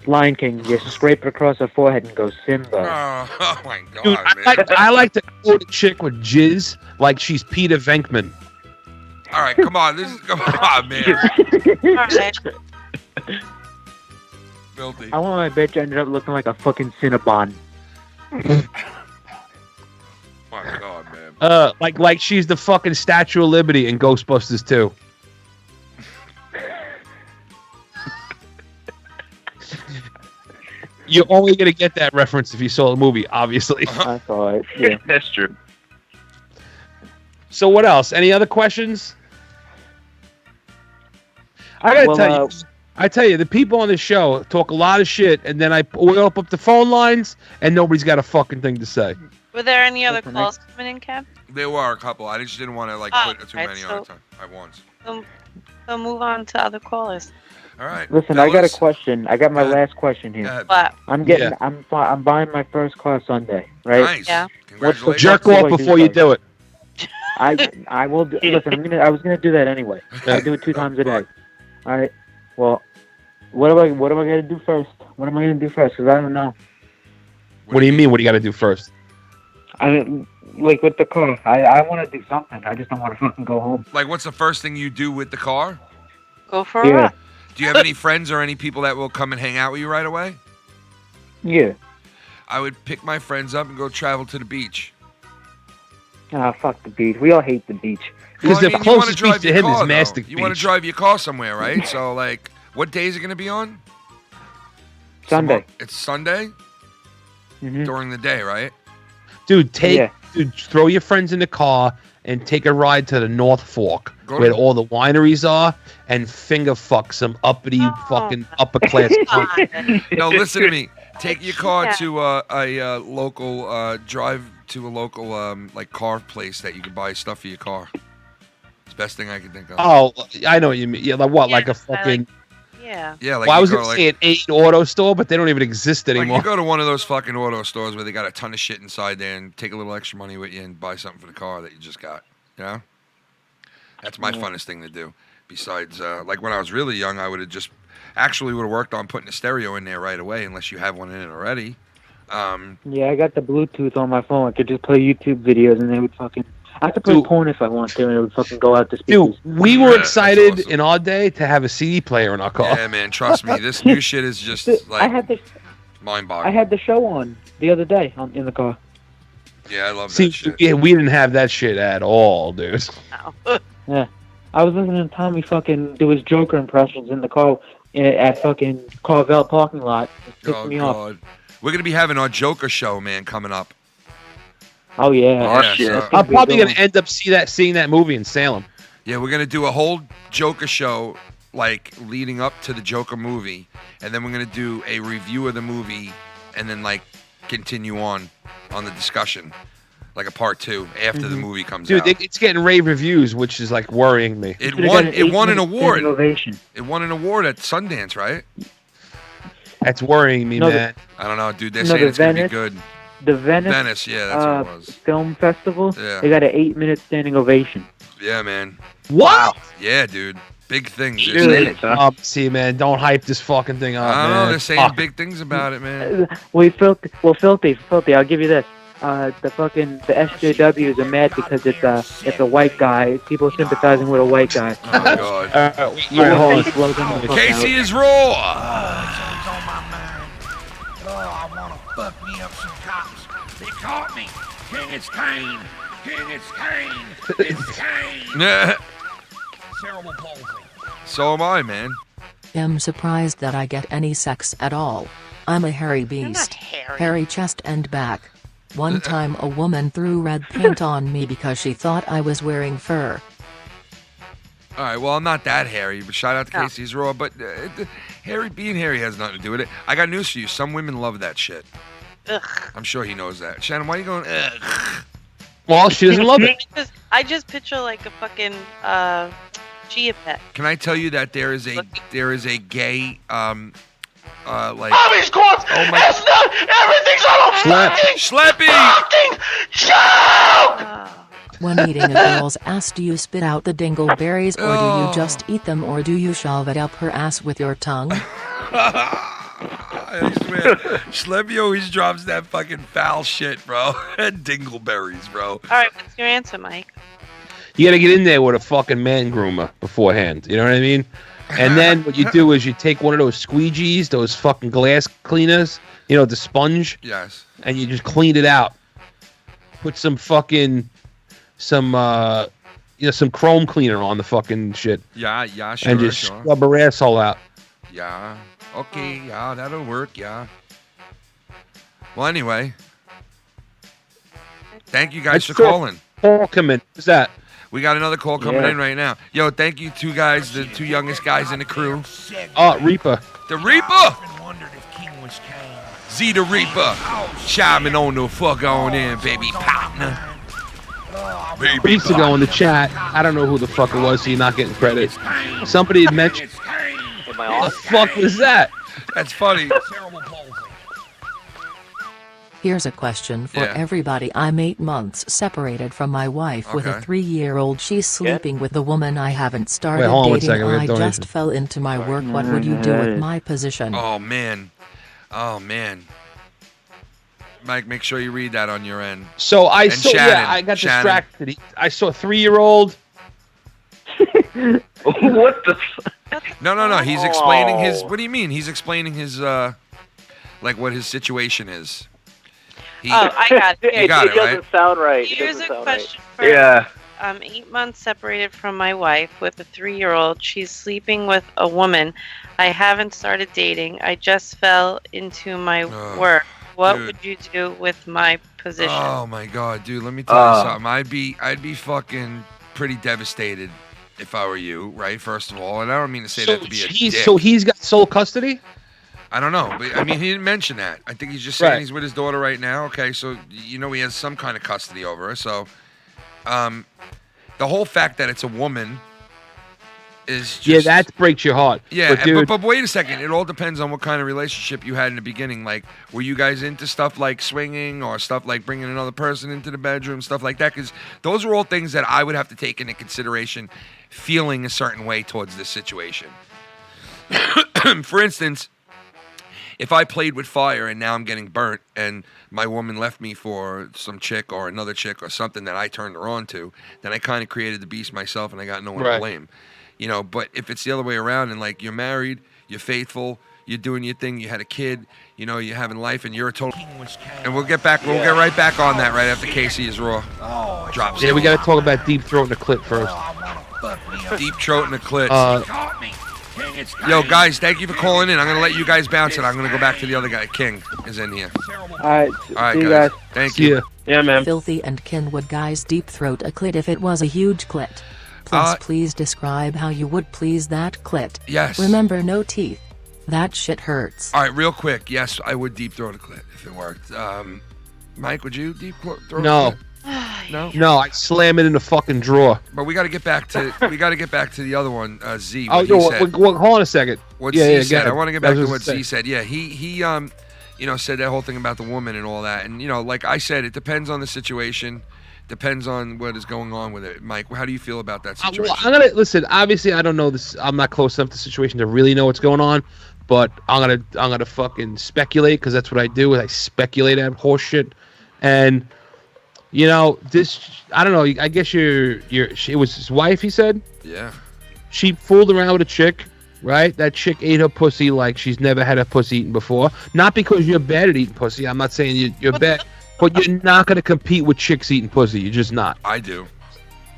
Lion King. You scrape it across her forehead and go Simba. Oh my god, Dude, man. I like to quote a chick with jizz like she's Peter Venkman. All right, come on, come on, man. Filthy. I want my bitch ended up looking like a fucking Cinnabon. My god, man. Like she's the fucking Statue of Liberty in Ghostbusters 2. You're only gonna get that reference if you saw the movie, obviously. I saw it. Yeah, that's true. So what else? Any other questions? I gotta tell you, the people on this show talk a lot of shit, and then I oil up the phone lines, and nobody's got a fucking thing to say. Were there any other calls coming in, Kev? There were a couple. I just didn't want to put too many on at once. So move on to other callers. All right. Listen, I got a question. I got my last question here. What? I'm buying my first car Sunday, right? Nice. Yeah. Congratulations. Jerk off before you do it. I will. Listen, I was gonna do that anyway. I do it 2 times a day. All right. Well, what am I gonna do first? What am I gonna do first? Because I don't know. What do you mean? What do you got to do first? I mean, like with the car, I want to do something. I just don't want to fucking go home. Like, what's the first thing you do with the car? Go for a ride. Do you have any friends or any people that will come and hang out with you right away? Yeah. I would pick my friends up and go travel to the beach. Ah, fuck the beach. We all hate the beach. Because the closest beach to him is Mastic Beach. You want to drive your car somewhere, right? So, like, what day is it going to be on? Sunday. It's Sunday? Mm-hmm. During the day, right? Dude, throw your friends in the car and take a ride to the North Fork, where all the wineries are, and finger fuck some uppity fucking upper class. No, listen to me. Take your car to a local drive to a local like car place that you can buy stuff for your car. It's the best thing I can think of. Oh, I know what you mean. Yeah, like what? Like a fucking. Yeah. Yeah, like well, I was gonna say an 8 auto store, but they don't even exist anymore. Like you go to one of those fucking auto stores where they got a ton of shit inside there and take a little extra money with you and buy something for the car that you just got. You know? That's my funnest thing to do. Besides, like when I was really young, I would have just actually would have worked on putting a stereo in there right away, unless you have one in it already. Yeah, I got the Bluetooth on my phone. I could just play YouTube videos and they would fucking. I could play porn if I want to, and it would fucking go out to speakers. Dude, we were excited in our day to have a CD player in our car. Yeah, man, trust me, this new shit is just like mind-boggling. I had the show on the other day in the car. Yeah, I love See, that shit. Yeah, we didn't have that shit at all, dude. No. Yeah, I was listening to Tommy fucking do his Joker impressions in the car at fucking Carvel parking lot. It pissed me off. We're gonna be having our Joker show, man, coming up. Oh yeah. Oh shit. So, I'm probably gonna end up seeing that movie in Salem. Yeah, we're gonna do a whole Joker show, like leading up to the Joker movie, and then we're gonna do a review of the movie, and then like continue on the discussion, like a part 2 after the movie comes out. Dude, it's getting rave reviews, which is like worrying me. It won an award. It won an award at Sundance, right? That's worrying me, man. I don't know, dude. They're saying it's gonna be good. The Venice, yeah, that's what it was. Film Festival. Yeah. They got an 8-minute standing ovation. Yeah, man. What? Yeah, dude. Big things. See, man, don't hype this fucking thing up, I don't man. know. They're saying big things about it, man. Filthy. I'll give you this. The SJWs are mad because it's a white guy. People sympathizing with a white guy. Oh God. Casey is raw. I want to fuck me up some cops. They caught me. King, it's Kane. King, it's Kane. It's Kane. Cerebral palsy. So am I, man. Am surprised that I get any sex at all. I'm a hairy beast. Hairy chest and back. One time a woman threw red paint on me because she thought I was wearing fur. All right, well, I'm not that hairy, but shout out to Casey's Raw. But Being hairy has nothing to do with it. I got news for you. Some women love that shit. Ugh. I'm sure he knows that. Shannon, why are you going, ugh? Well, she doesn't love it. I just picture like a fucking chia pet. Can I tell you that there is a gay like Bobby's corpse has not everything's on a fucking Slappy joke! When eating a girl's ass, do you spit out the dingleberries, or do you just eat them, or do you shove it up her ass with your tongue? I swear, Schlebby always drops that fucking foul shit, bro. Dingleberries, bro. All right, what's your answer, Mike? You got to get in there with a fucking man groomer beforehand. You know what I mean? And then what you do is you take one of those squeegees, those fucking glass cleaners, you know, the sponge. Yes. And you just clean it out. Put some fucking, some chrome cleaner on the fucking shit. Yeah, sure. And just scrub her asshole out. Yeah. Okay, yeah, that'll work, yeah. Well, anyway. Thank you guys for calling. Call coming. Who's that? We got another call coming in right now. Yo, thank you two guys, the two youngest guys in the crew. Oh, Reaper. The Reaper! Z the Reaper. Chiming on the fuck on in, baby partner. Weeks ago in the chat, I don't know who the fuck it was, so you're not getting credit. Somebody had mentioned. What the fuck was that? That's funny. Here's a question for everybody. I'm 8 months separated from my wife with a 3-year-old. She's sleeping with the woman I haven't started dating. I just fell into my work. What would you do with my position? Oh, man. Mike, make sure you read that on your end. So I and saw, Shannon, I got distracted. I saw a 3-year-old. What the? No. He's explaining his. What do you mean? He's explaining his, like what his situation is. I got it. You got it, right? Doesn't sound right. Here's a question for I'm 8 months separated from my wife with a 3-year-old. She's sleeping with a woman I haven't started dating. I just fell into my work. What would you do with my position? Oh my god, dude, let me tell you something. I'd be fucking pretty devastated if I were you, right? First of all, and I don't mean to say that to be a dick. So he's got sole custody? I don't know, but I mean, he didn't mention that. I think he's just saying he's with his daughter right now. Okay, so you know he has some kind of custody over her. So, the whole fact that it's a woman is just, that breaks your heart. Yeah, but, but wait a second. It all depends on what kind of relationship you had in the beginning. Like, were you guys into stuff like swinging or stuff like bringing another person into the bedroom, stuff like that? Because those are all things that I would have to take into consideration, feeling a certain way towards this situation. For instance, if I played with fire and now I'm getting burnt and my woman left me for some chick or another chick or something that I turned her on to, then I kind of created the beast myself and I got no one to blame. You know, but if it's the other way around and like you're married, you're faithful, you're doing your thing, you had a kid, you know, you're having life and you're a total... And we'll get right back on that right after Casey is raw. Drops. Yeah, we got to talk about deep throat and the clit first. Deep throat and the clit. Yo, guys, thank you for calling in. I'm going to let you guys bounce it. I'm going to go back to the other guy. King is in here. All right, guys. Thank you. Yeah, man. Filthy and Kin would guys deep throat a clit if it was a huge clit. Please describe how you would please that clit. Yes. Remember, no teeth. That shit hurts. All right, real quick. Yes, I would deep throat a clit if it worked. Mike, would you deep throat a clit? No, I slam it in the fucking drawer. But we got to get back to the other one, Z. Hold on a second. What Z said. I want to get back to what Z said. Yeah, he said that whole thing about the woman and all that, and like I said, it depends on the situation. Depends on what is going on with it. Mike, how do you feel about that situation? Well, I'm gonna listen. Obviously, I don't know this. I'm not close enough to the situation to really know what's going on. But I'm gonna fucking speculate because that's what I do. I speculate at horse shit, and this. I don't know. I guess it was his wife. He said. Yeah. She fooled around with a chick, right? That chick ate her pussy like she's never had her pussy eaten before. Not because you're bad at eating pussy. I'm not saying you're bad. But you're not going to compete with chicks eating pussy. You're just not. I do.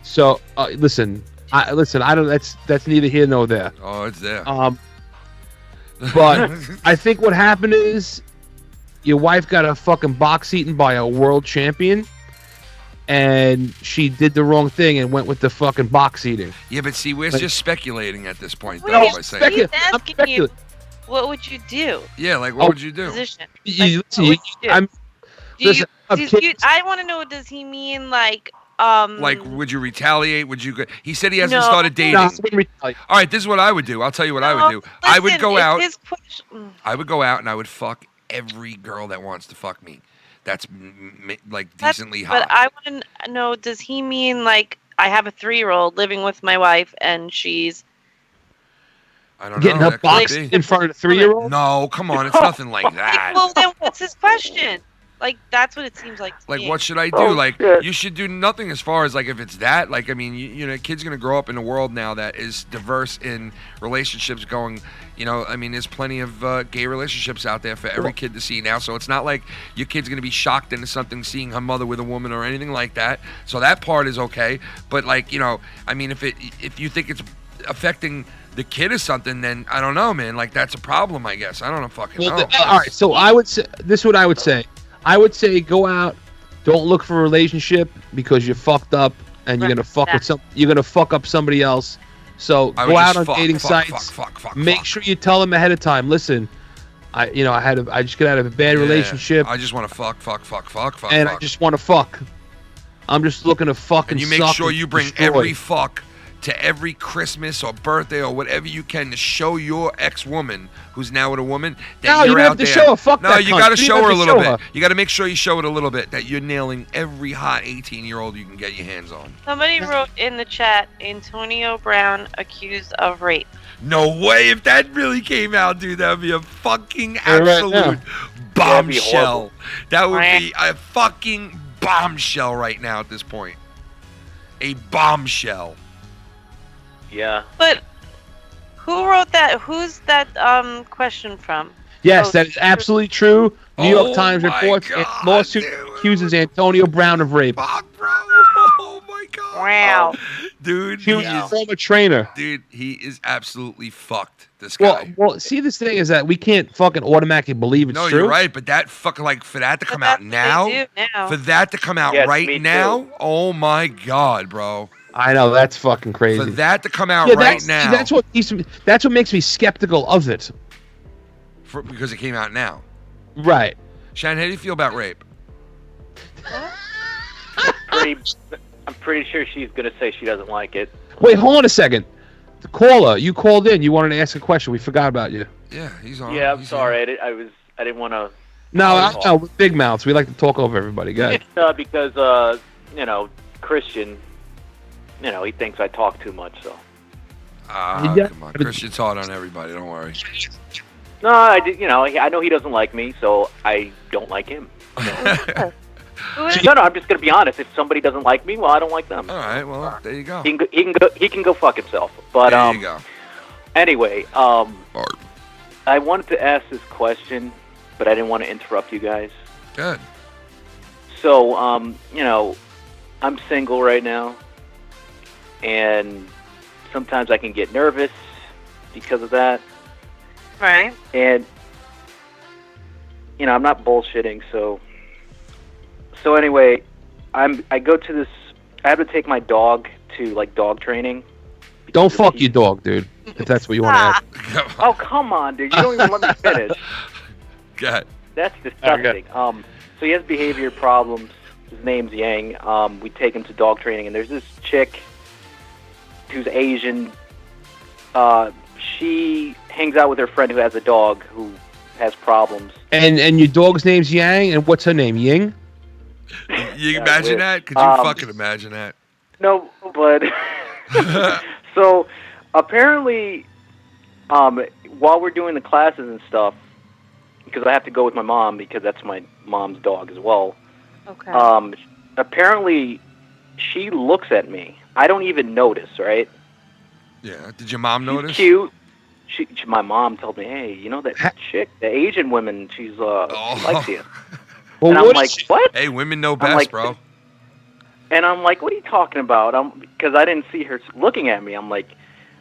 So, listen. I don't. That's neither here nor there. Oh, it's there. But I think what happened is your wife got a fucking box eaten by a world champion, and she did the wrong thing and went with the fucking box eating. Yeah, but see, we're just speculating at this point. I'm speculating. What would you do? Yeah, like what would you do? Position. I want to know. Does he mean like? Like, would you retaliate? Would you? He said he hasn't started dating. No, I wouldn't retaliate. All right, this is what I would do. I'll tell you what I would do. I would go out. I would go out and I would fuck every girl that wants to fuck me. That's like decently hot. But I want to know. Does he mean like I have a 3-year-old living with my wife and she's? I don't getting know. Getting her box in front of a 3-year-old? No, come on, it's nothing like that. Well, then what's his question? Like, that's what it seems like to Like, me. what should I do? Like, you should do nothing as far as, like, if it's that. Like, I mean, you know, kid's going to grow up in a world now that is diverse in relationships going, you know, I mean, there's plenty of gay relationships out there for every kid to see now. So it's not like your kid's going to be shocked into something seeing her mother with a woman or anything like that. So that part is okay. But, like, you know, I mean, if you think it's affecting the kid or something, then I don't know, man. Like, that's a problem, I guess. I don't know fucking know. All right, so I would say, this is what I would say. I would say go out, don't look for a relationship because you're fucked up and you're gonna fuck with you're gonna fuck up somebody else. So go out on dating sites. Make sure you tell them ahead of time. Listen, I just got out of a bad relationship. I just want to fuck, and I just want to fuck. I'm just looking to fuck and you make sure you bring every fuck to every Christmas or birthday or whatever you can to show your ex-woman who's now with a woman that you're out there. Show her. Fuck no, that you cunt. got to show her a little bit. Her. You got to make sure you show it a little bit that you're nailing every hot 18-year-old you can get your hands on. Somebody wrote in the chat, Antonio Brown accused of rape. No way. If that really came out, dude, that would be a fucking absolute bombshell. That would be a fucking bombshell right now at this point. A bombshell. Yeah. But who wrote that? Who's that question from? Yes, that is absolutely true. New York Times reports lawsuit accuses Antonio Brown of rape. Oh my god. Wow. Dude, he was a former trainer. Dude, he is absolutely fucked. This guy. Well, see, this thing is that we can't fucking automatically believe it's true. No, you're right, but that fucking for that to come out now, for that to come out right now, oh my god, bro. I know, that's fucking crazy. For that to come out right now. That's what makes me skeptical of it. Because it came out now. Right. Shannon, how do you feel about rape? I'm pretty sure she's going to say she doesn't like it. Wait, hold on a second. The caller, you called in. You wanted to ask a question. We forgot about you. Yeah, he's on. Yeah, I'm sorry. I didn't want to. No, we're big mouths. We like to talk over everybody. Go ahead. Because, Christian, he thinks I talk too much, so. Come on. Christian's hard on everybody. Don't worry. No, I know he doesn't like me, so I don't like him. No, I'm just gonna be honest. If somebody doesn't like me, well, I don't like them. All right, well, there you go. He can go fuck himself. But there you go. Anyway, I wanted to ask this question, but I didn't want to interrupt you guys. Good. So, I'm single right now, and sometimes I can get nervous because of that. Right. And I'm not bullshitting, so anyway, I go to this. I have to take my dog to dog training. Don't fuck your dog, dude. If that's what you want to add. Oh, come on, dude! You don't even let me finish. Go ahead. That's disgusting. So he has behavior problems. His name's Yang. We take him to dog training, and there's this chick who's Asian. She hangs out with her friend who has a dog who has problems. And your dog's name's Yang, and what's her name? Ying? You imagine that? Could you fucking imagine that? No, but so apparently, while we're doing the classes and stuff, because I have to go with my mom because that's my mom's dog as well. Okay. Apparently, she looks at me. I don't even notice, right? Yeah. Did your mom notice? Cute. My mom told me, hey, that chick, the Asian woman, she likes you. Well, and I'm like, what? Hey, women know best, bro. And I'm like, what are you talking about? Because I didn't see her looking at me. I'm like,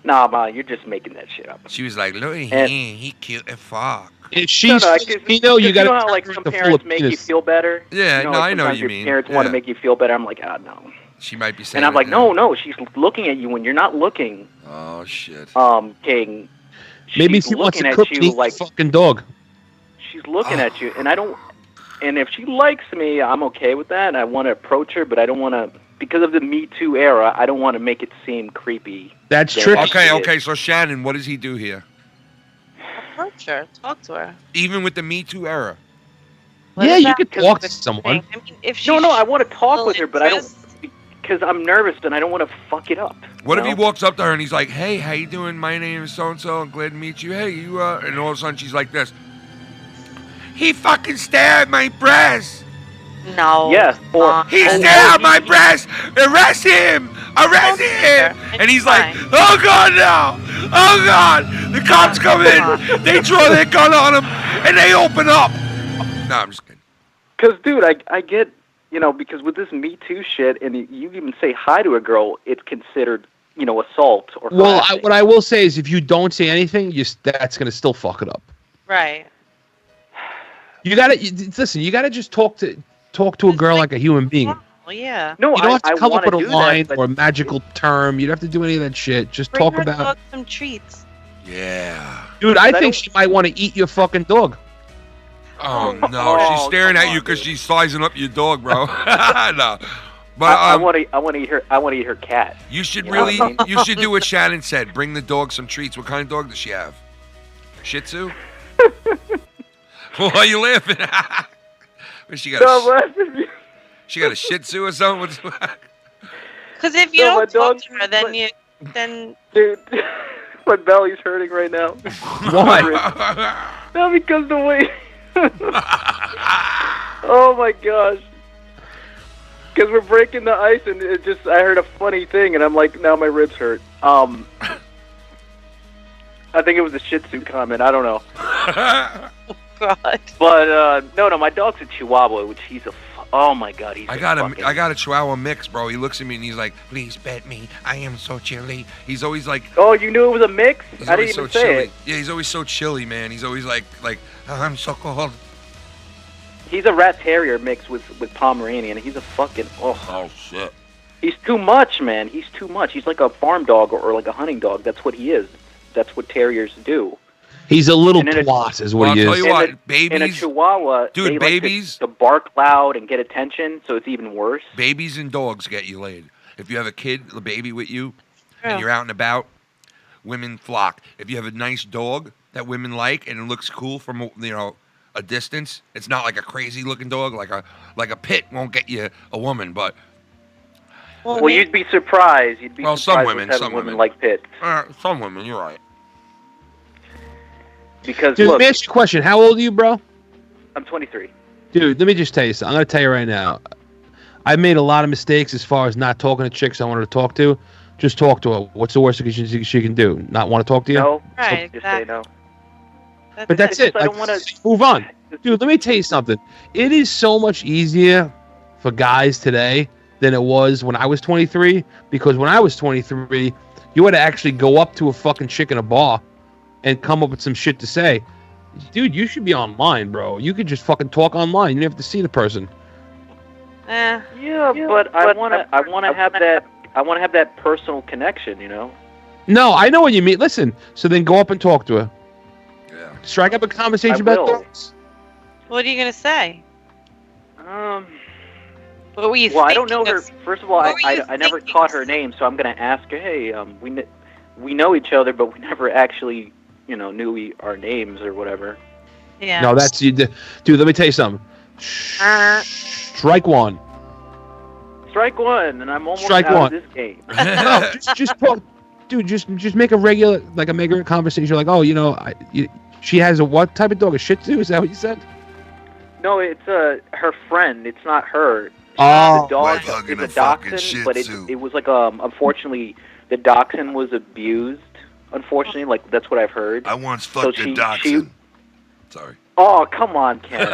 nah, Ma, you're just making that shit up. She was like, look at him, he cute as fuck. If she's Filipino, you know how some parents make you feel better? Yeah, I know what you mean. Parents want to make you feel better. I'm like, no. She might be saying. And I'm like, no, she's looking at you when you're not looking. Oh shit. King. Maybe she's she wants looking to cook at and you eat like the fucking dog. she's looking at you, and I don't. And if she likes me, I'm okay with that. I want to approach her, but I don't want to, because of the Me Too era, I don't want to make it seem creepy. That's true. Okay. So Shannon, what does he do here? Approach her, talk to her. Even with the Me Too era. Yeah, you could talk to someone. I mean, if she No, I want to talk with her, but I don't, interest- because I'm nervous and I don't want to fuck it up. What if you he know? walks up to her and he's like, "Hey, how you doing? My name is so and so. I'm glad to meet you. Hey, you and all of a sudden she's like this. He fucking stared at my breast. No. Yes. Or He stared at my breast. Arrest him! Arrest him! And he's like, "Oh God, no! Oh God! The cops come in. They draw their gun on him and they open up." No, I'm just kidding. Because, dude, I get, because with this Me Too shit, and you even say hi to a girl, it's considered, assault or harassing. What I will say is, if you don't say anything, that's gonna still fuck it up. Right. You gotta listen. You gotta just talk to a girl like a human being. Well, yeah. No, You don't have to come up with a do that, line but- or a magical term. You don't have to do any of that shit. Just Bring talk her about. dog some treats. Yeah. Dude, I think she might want to eat your fucking dog. Oh no, she's staring at you because she's sizing up your dog, bro. No, but I want to eat her. I want to eat her cat. you should You know really, what I mean? you should do what Shannon said. Bring the dog some treats. What kind of dog does she have? Shih Tzu? Why are you laughing? What, she got Stop laughing. she got a Shih Tzu or something? Because if you No, my don't talk dog- to her, then Dude, my belly's hurting right now. Why? No, because the way. Oh my gosh. Because we're breaking the ice, and I heard a funny thing, and I'm like, now my ribs hurt. I think it was a Shih Tzu comment. I don't know. God. But no, my dog's a Chihuahua, which oh my God, he's I got a Chihuahua mix, bro. He looks at me and he's like, "Please pet me. I am so chilly." He's always like, Oh, you knew it was a mix? he's I always didn't even so say chilly. it. Yeah, he's always so chilly, man. He's always like, "I'm so cold." He's a Rat Terrier mixed with Pomeranian. He's a fucking Oh shit. He's too much, man. He's too much. He's like a farm dog or like a hunting dog. That's what he is. That's what terriers do. He's a little And then twat, is Well, what he I'll is. tell you what, In a babies, Chihuahua, Dude, they babies- like to bark loud and get attention, so it's even worse. babies and dogs get you laid. If you have a kid, a baby with you, Yeah. and you're out and about, women flock. If you have a nice dog that women like and it looks cool from a distance, it's not like a crazy looking dog, like a pit won't get you a woman, but Well, you'd be surprised. You'd be Well, surprised some women, with having some women women. like pits. some women, you're right. Because Dude, let look, me ask you a question. How old are you, bro? I'm 23. Dude, let me just tell you something. I'm going to tell you right now. I made a lot of mistakes as far as not talking to chicks I wanted to talk to. Just talk to her. What's the worst thing she can do? Not want to talk to you? No, Right, just say no. But that's it. I Like, don't wanna- move on. Dude, let me tell you something. It is so much easier for guys today than it was when I was 23. Because when I was 23, you had to actually go up to a fucking chick in a bar and come up with some shit to say. Dude, you should be online, bro. You could just fucking talk online. You don't have to see the person. Yeah, but I want to have that personal connection, you know. No, I know what you mean. Listen, so then go up and talk to her. Yeah. Strike up a conversation I about will. things. What are you gonna say? Um. What were you Well, I don't know thinking her. of- First of all, what were you I never thinking? caught her name, so I'm gonna ask her. Hey, we know each other, but we never actually, knew our names or whatever. Yeah. No, that's you. Dude, let me tell you something. Strike one. Strike one, and I'm almost Strike out one. of this game. No, just talk. Dude, just make a regular conversation. Like, oh, she has a what type of dog? A Shih Tzu? Is that what you said? No, it's her friend. It's not her. Oh, the dog fucking is a a fucking dachshund, Shih but Tzu. it was like unfortunately the dachshund was abused. Unfortunately, like that's what I've heard. I once fucked So a she- dachshund. Sorry. Oh, come on, Ken.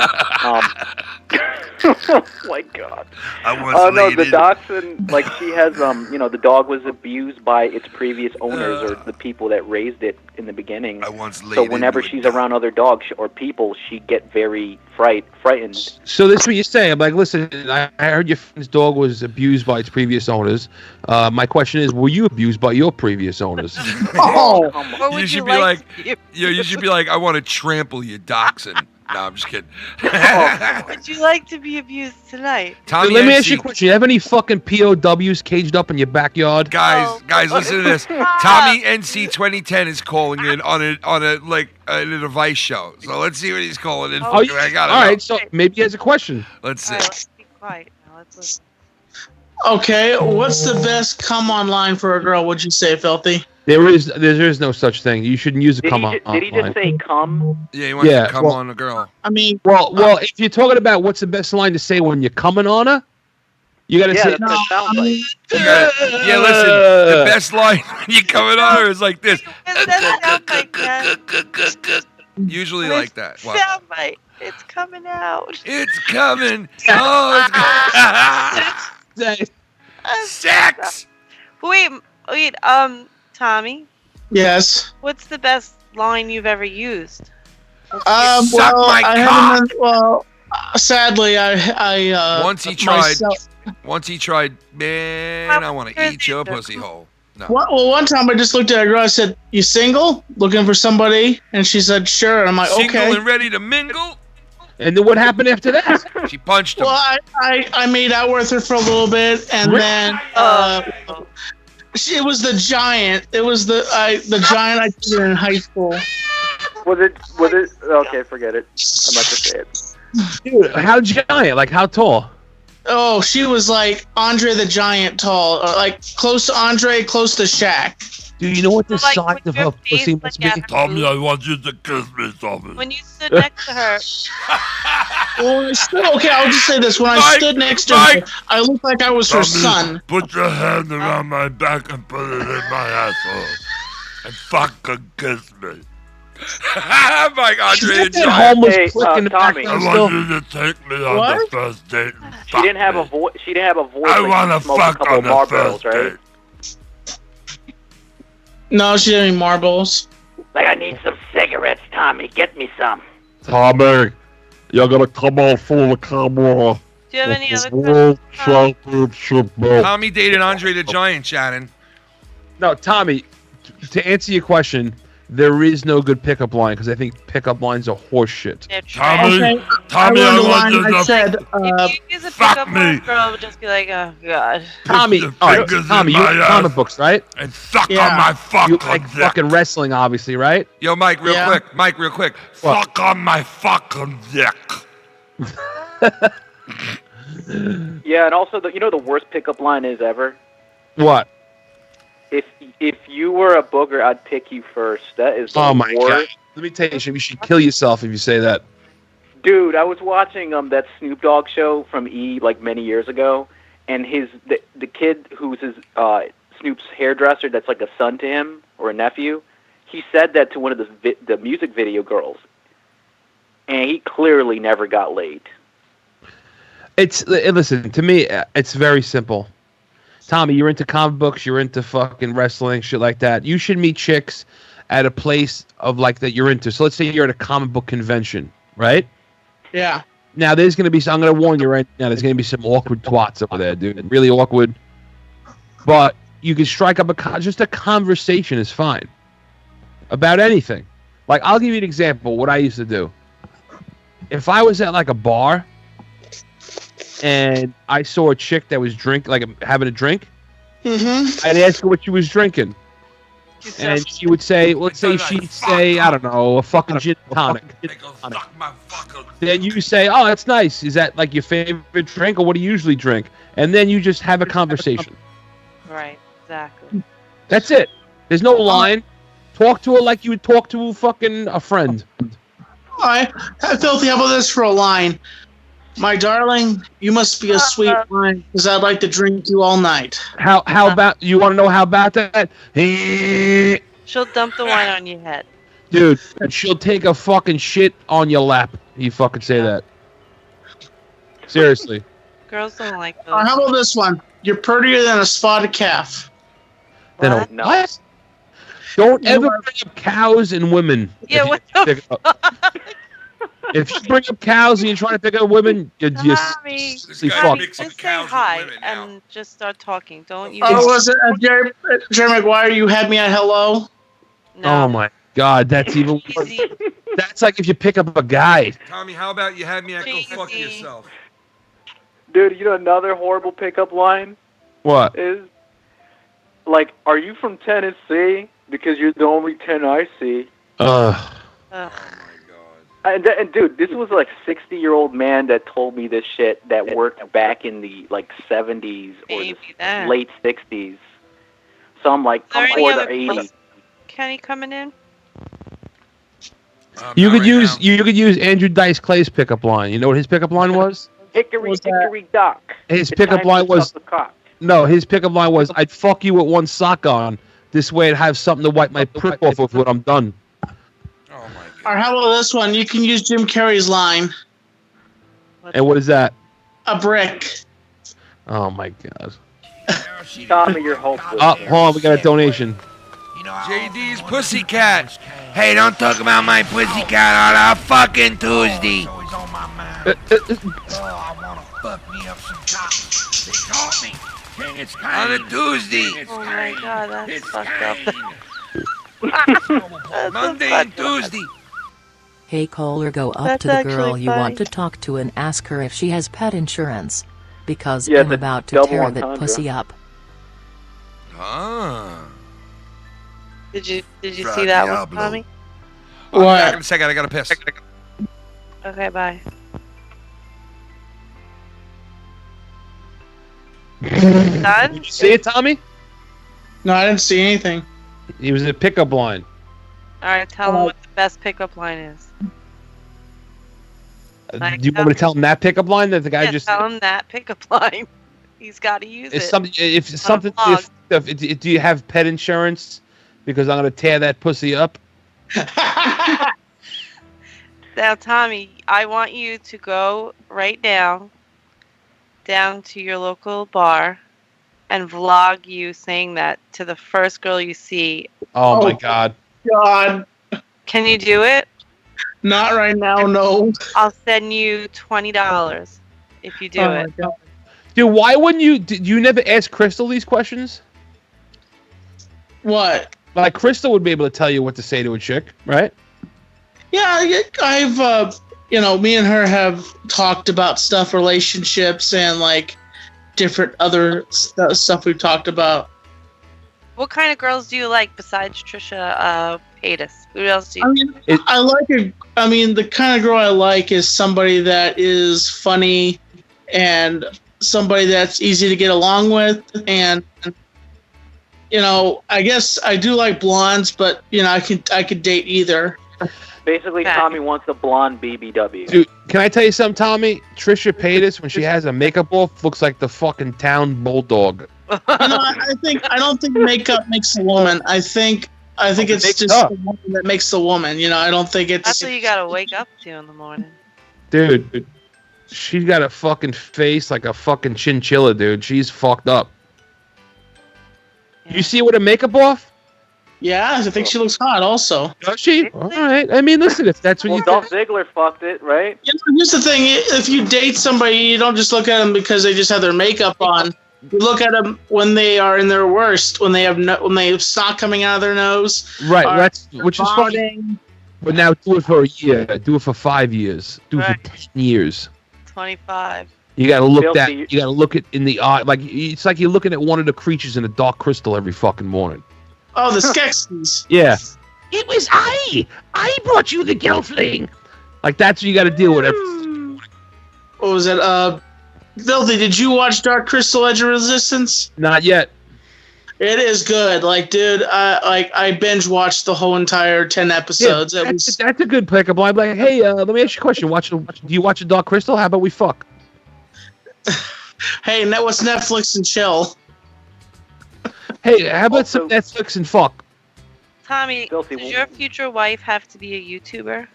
Oh my God. I once Oh no, laid the in- dachshund, like she has, the dog was abused by its previous owners or the people that raised it, in the beginning. I once laid So whenever she's around other dogs or people, she'd get very frightened. So this is what you're saying. I'm like, listen, I heard your friend's dog was abused by its previous owners. My question is, were you abused by your previous owners? What would You should you be like like, to be you should be like, I want to trample you, dachshund. No, I'm just kidding. Would you like to be abused tonight? Tommy, Let me ask you a question. You have any fucking POWs caged up in your backyard? Guys, listen to this. Tommy NC 2010 is calling in on an advice show. So let's see what he's calling in. Oh, I gotta all know. right. So maybe he has a question. Let's see. All right, let's be quiet now. Let's listen. Okay, what's the best come online for a girl? Would you say, Filthy? There is no such thing. You shouldn't use a come on. Did he just say come? Yeah, he wants to come on a girl. I mean, well, if you're talking about what's the best line to say when you're coming on her, you gotta say. That's what it sounds like. Yeah, listen. The best line when you're coming on her is like this. Usually like that. What? Soundbite. It's coming out. It's coming. Oh, it's sex. Wait, Tommy. Yes. What's the best line you've ever used? Sadly, I once he tried, man, I want to eat your pussy hole. No. Well, one time I just looked at a girl. I said, "You single? Looking for somebody?" And she said, "Sure." And I'm like, Single "Okay." and ready to mingle. And then what happened after that? She punched him. Well, I made out with her for a little bit, and then it was the giant. It was the giant I did in high school. Was it? Okay, forget it. I'm not gonna say it. Dude, how giant? Like how tall? Oh, she was like Andre the Giant tall, or like close to Andre, close to Shaq. Do you know what the size of her pussy must be? Tommy, I want you to kiss me, Tommy. When you stood next to her. Well, okay, I'll just say this: when I stood next to her, I looked like I was her son. Put your hand around my back and put it in my asshole, and fucking kiss me. Mike Andre and Hey, Tommy. I want you to take me on the first date. She didn't have a voice. She didn't have a voice. I like want to she smoked fuck a couple on the Marlboros, first right? date. No, she didn't have marbles. Like, I need some cigarettes, Tommy. Get me some. Tommy, you're gonna come on full of camera. Do you have any other World Championship match. Tommy dated Andre the Giant, Shannon. No, Tommy. To answer your question, there is no good pickup line because I think pickup lines are horseshit. Tommy, Tommy, I want you to said, fuck me. Girl would just be like, oh god. Tommy, all right, Tommy, you like comic books, right? And suck on my fucking You like fucking wrestling, obviously, right? Yo, Mike, real quick. Mike, real quick. Fuck on my fucking dick. Yeah, and also, the worst pickup line is ever? What? If you were a booger, I'd pick you first. That is the Oh my worst. god! Let me tell you, you should kill yourself if you say that. Dude, I was watching that Snoop Dogg show from E! like many years ago, and the kid who's his Snoop's hairdresser, that's like a son to him or a nephew. He said that to one of the music video girls, and he clearly never got laid. Listen to me. It's very simple. Tommy, you're into comic books, you're into fucking wrestling, shit like that. You should meet chicks at a place of like that you're into. So let's say you're at a comic book convention, right? Yeah. Now there's gonna be. I'm gonna warn you right now. There's gonna be some awkward twats over there, dude. Really awkward. But you can strike up just a conversation is fine about anything. Like I'll give you an example. What I used to do. If I was at like a bar. And I saw a chick that was having a drink. Mm-hmm. I'd ask her what she was drinking, and she would say, let's say she'd say, I don't know, a fucking gin tonic. Then you say, oh, that's nice. Is that like your favorite drink, or what do you usually drink? And then you just have a conversation. Right, exactly. That's it. There's no line. Talk to her like you would talk to a friend. All right, Filthy. How about this for a line? My darling, you must be a sweet wine, because I'd like to drink you all night. How about, you want to know how about that? She'll dump the wine on your head. Dude, she'll take a fucking shit on your lap. You fucking say that. Seriously. Girls don't like those. How about this one? You're prettier than a spotted calf. Then what? Don't ever bring up cows and women. Yeah, what the fuck? If you bring up cows and you're trying to pick up women, you're just Tommy, fucked. just say hi and just start talking. Don't use. Oh, was it Jerry Maguire? You had me at hello. Oh my God, that's even worse. That's like if you pick up a guy. Tommy, how about you had me at go fuck yourself? Dude, you know another horrible pickup line? What? Is, like, are you from Tennessee? Because you're the only 10 I see. And dude, this was like a 60-year-old man that told me this shit that worked back in the like 70s or the late 60s. So I'm like, or the 80s. Kenny coming in? You could use Andrew Dice Clay's pickup line. You know what his pickup line was? Hickory dickory dock. His pickup line was his pickup line was, I'd fuck you with one sock on. This way I'd have something to wipe my prick off with when I'm done. Or how about this one? You can use Jim Carrey's line. And what is that? A brick. Oh my God. Tommy, you're hopeless. Hold on, we got a donation. JD's Pussycat. Hey, don't talk about my pussycat on a fucking Tuesday. On a Tuesday. Oh my God, that's fucked up. Monday and Tuesday. Hey caller, go up That's to the actually girl you want funny. to talk to and ask her if she has pet insurance. Because Yeah, I'm the about to double tear that entendre. pussy up. Ah. Did you see that one, Tommy? I'll be back in a second. I gotta piss. Okay, bye. Done? Did you see it, Tommy? No, I didn't see anything. He was in a pickup line. All right, tell him what the best pickup line is. Do you want me to tell him that pickup line that the guy just? Tell him that pickup line. He's got to use It's it. something. If On something. a vlog. If do you have pet insurance? Because I'm gonna tear that pussy up. Now, Tommy, I want you to go right now down to your local bar and vlog you saying that to the first girl you see. Oh my God. God. Can you do it? Not right now, no. I'll send you $20 if you do Oh it. my God. Dude, why wouldn't you? Did you never ask Crystal these questions? What? Like Crystal would be able to tell you what to say to a chick, right? Yeah, I've, me and her have talked about stuff, relationships, and like different other stuff we've talked about. What kind of girls do you like besides Trisha Paytas? Who else do you? I mean, I like the kind of girl I like is somebody that is funny and somebody that's easy to get along with, and I guess I do like blondes, but I could date either. Basically, Tommy wants a blonde BBW. Dude, can I tell you something, Tommy? Trisha Paytas, when she has her makeup off, looks like the fucking town bulldog. I don't think makeup makes a woman. I think it's just the woman that makes the woman. I don't think it's. That's what you gotta wake up to in the morning. Dude, she's got a fucking face like a fucking chinchilla, dude. She's fucked up. You see her with her makeup off? Yeah, I think she looks hot also. Does she? All right. I mean, listen, if that's what you Dolph think. Ziggler fucked it, right? Here's the thing: if you date somebody, you don't just look at them because they just have their makeup on. You look at them when they are in their worst, when they have snot coming out of their nose. Right, which is funny. But now do it for a year. Do it for 5 years. Do it for 10 years. 25. You gotta look You gotta look it in the eye. Like it's like you're looking at one of the creatures in a dark crystal every fucking morning. Oh, the Skeksis. Yeah. It was I brought you the gelfling. Like that's what you gotta deal with. What was it? Philthy, did you watch Dark Crystal: Edge of Resistance? Not yet. It is good. Like, dude, I binge watched the whole entire 10 episodes. Yeah, that's a good pickup line. Like, hey, let me ask you a question. Do you watch a Dark Crystal? How about we fuck? Hey, what's Netflix and chill? Hey, how about some Netflix and fuck? Tommy, does your future wife have to be a YouTuber?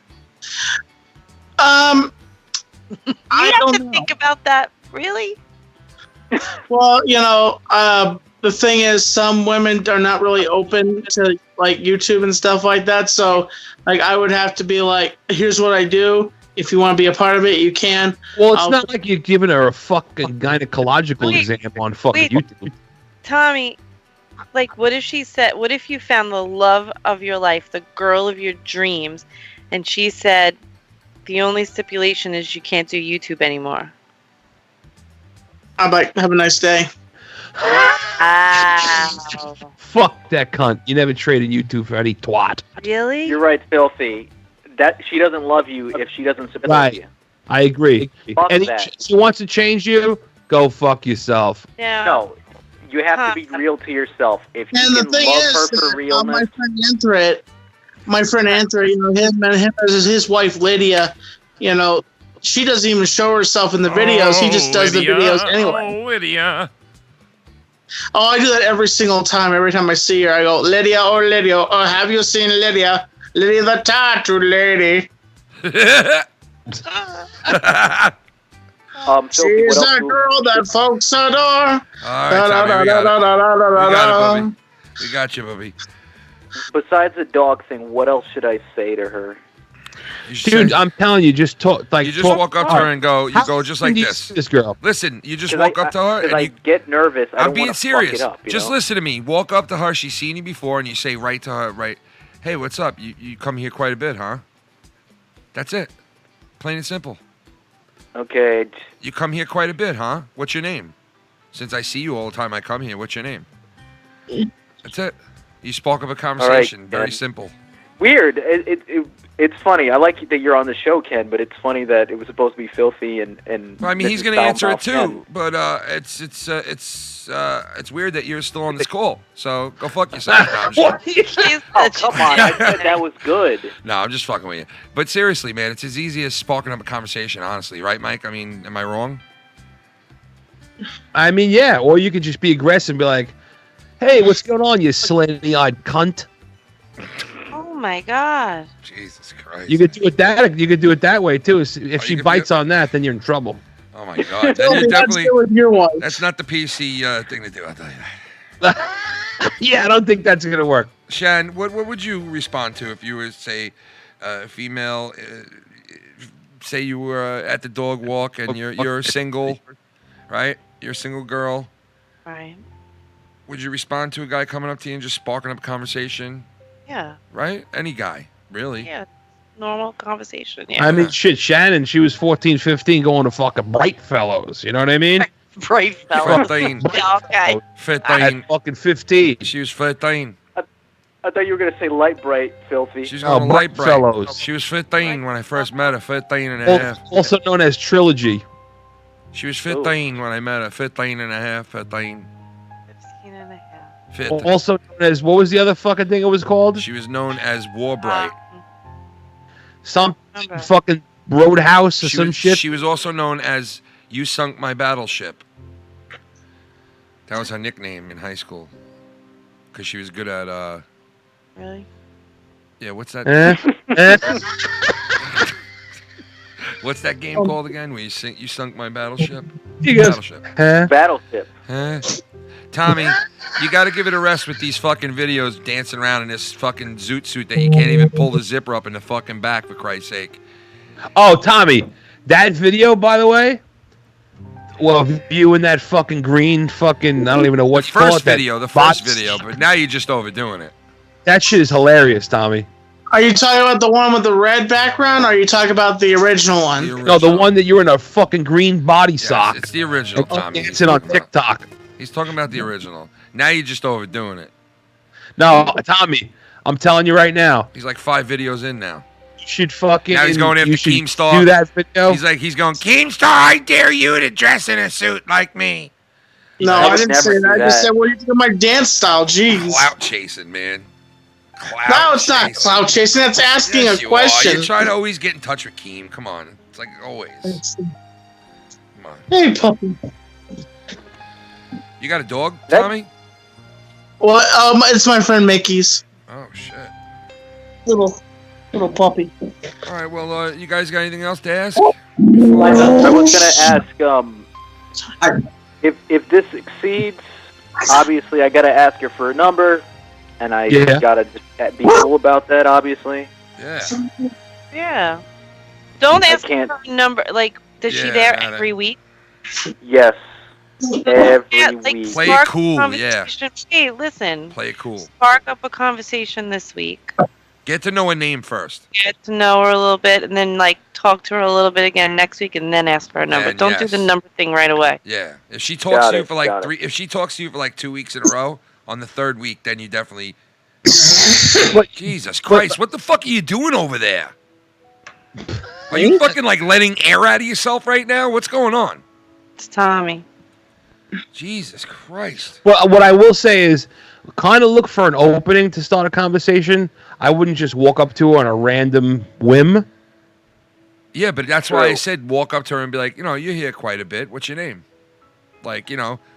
I have to think about that. Really? Well, the thing is, some women are not really open to like YouTube and stuff like that. So, like, I would have to be like, here's what I do. If you want to be a part of it, you can. Well, it's not like you're giving her a fucking gynecological exam on fucking YouTube. Tommy, like, what if she said, what if you found the love of your life, the girl of your dreams, and she said, the only stipulation is you can't do YouTube anymore? I'm like, have a nice day. Wow. Fuck that cunt. You never traded YouTube for any twat. Really? You're right, Filthy. That she doesn't love you if she doesn't support Right. you. I agree. Fuck And that. she wants to change you, go fuck yourself. Yeah. No, you have to be real to yourself. If you And the can thing love is, her for realness, my friend Anthony, you know, him as his wife Lydia, you know, she doesn't even show herself in the videos. He just does Lydia. the videos anyway. Oh, Lydia. Oh, I do that every single time. Every time I see her, I go, Lydia, oh, Lydia. Oh, have you seen Lydia? Lydia the tattoo lady. Filthy, She's what else a do- girl that folks adore. All right, Tommy, we got it, Bubby. We got you, Bubby. Besides the dog thing, what else should I say to her? Dude, I'm telling you, just talk. Like, You just walk up to her and go. You go just like do you this. see this girl? Listen, you just 'Cause walk up to her and I you. get nervous. I I'm don't being wanna serious. Fuck it up, you Just know? listen to me. Walk up to her. She's seen you before, and you say right to her, right, hey, what's up? You come here quite a bit, huh? That's it. Plain and simple. Okay. You come here quite a bit, huh? What's your name? Since I see you all the time, I come here. What's your name? That's it. You spark up a conversation. Very Ken. simple. Weird. It's funny. I like that you're on the show, Ken, but it's funny that it was supposed to be Filthy and. Well, I mean, he's Mrs. going to answer it Foulmouth too, but it's weird that you're still on this call. So go fuck yourself. No, I'm just- Oh, come on. I said that was good. No, I'm just fucking with you. But seriously, man, it's as easy as sparking up a conversation, honestly, right, Mike? I mean, am I wrong? I mean, yeah. Or you could just be aggressive and be like, hey, what's going on, you slanty-eyed cunt? Oh my God. Jesus Christ. You could do it that way too. If she bites on that, then you're in trouble. Oh my God. Then you're definitely. That's not the PC thing to do, I'll tell you that. Yeah, I don't think that's gonna work. Shan, what would you respond to if you were, say, a female, say you were at the dog walk and you're single, right? You're a single girl. Right. Would you respond to a guy coming up to you and just sparking up a conversation? Yeah. Right? Any guy, really. Yeah. Normal conversation. Yeah. I mean, shit, Shannon, she was 14, 15 going to fucking Bright Fellows. You know what I mean? Bright Fellows. 15. Yeah, okay. 15. At fucking 15. She was 15. I thought you were gonna say Light Bright, Filthy. She's going Bright light bright. Fellows. She was 15 when I first met her, 15 and a half. Also known as Trilogy. She was 15 when I met her, 15 and a half, 15. 15 and a half. 15. Also known as, what was the other fucking thing it was called? She was known as Warbright. Some fucking Roadhouse or She some was, shit. She was also known as You Sunk My Battleship. That was her nickname in high school. Because she was good at, Really? yeah, what's that? Eh? What's that game called again? Where you sunk my battleship? He goes, Battleship. huh? Battleship. Huh? Tommy, you got to give it a rest with these fucking videos dancing around in this fucking zoot suit that you can't even pull the zipper up in the fucking back, for Christ's sake. Oh, Tommy, that video, by the way, well, you in that fucking green fucking, I don't even know what you call First it. that video, the box- first video, but now you're just overdoing it. That shit is hilarious, Tommy. Are you talking about the one with the red background, or are you talking about the original one? No, the one that you're in a fucking green body sock. It's the original, Tommy. Dancing on TikTok. He's talking about the original. Now you're just overdoing it. No, Tommy, I'm telling you right now. He's like 5 videos in now. You should fucking. Now he's going after you should Keemstar. Do that video. He's going, Keemstar, I dare you to dress in a suit like me. No, I didn't say that. I just said, what do you think of my dance style? Jeez. Clout chasing, man. No, it's not clout chasing. That's asking Yes, a you question. Are. You're trying to always get in touch with Keem. Come on. It's like always. Come on. Hey, puppy. You got a dog, Tommy? Well, it's my friend Mickey's Oh, shit. little puppy. All right, well, you guys got anything else to ask? I was gonna ask, if this exceeds obviously I gotta ask her for a number, and I gotta just be cool about that. Obviously. Yeah. Yeah. Don't ask can't- her for a number. Like, does she there every week? Yes. Every like, week. Play spark it cool, a yeah. conversation. Hey, listen. Play it cool. Spark up a conversation this week. Get to know a name first. Get to know her a little bit, and then like talk to her a little bit again next week, and then ask for a number. And Don't do the number thing right away. Yeah. If she talks to you for like got it. 3, if she talks to you for like 2 weeks in a row, on the 3rd week, then you definitely. Jesus Christ! What the fuck are you doing over there? Are you fucking like letting air out of yourself right now? What's going on? It's Tommy. Jesus Christ. Well, what I will say is, kind of look for an opening to start a conversation. I wouldn't just walk up to her on a random whim. Yeah, but that's why I said walk up to her and be like, you're here quite a bit. What's your name? Like,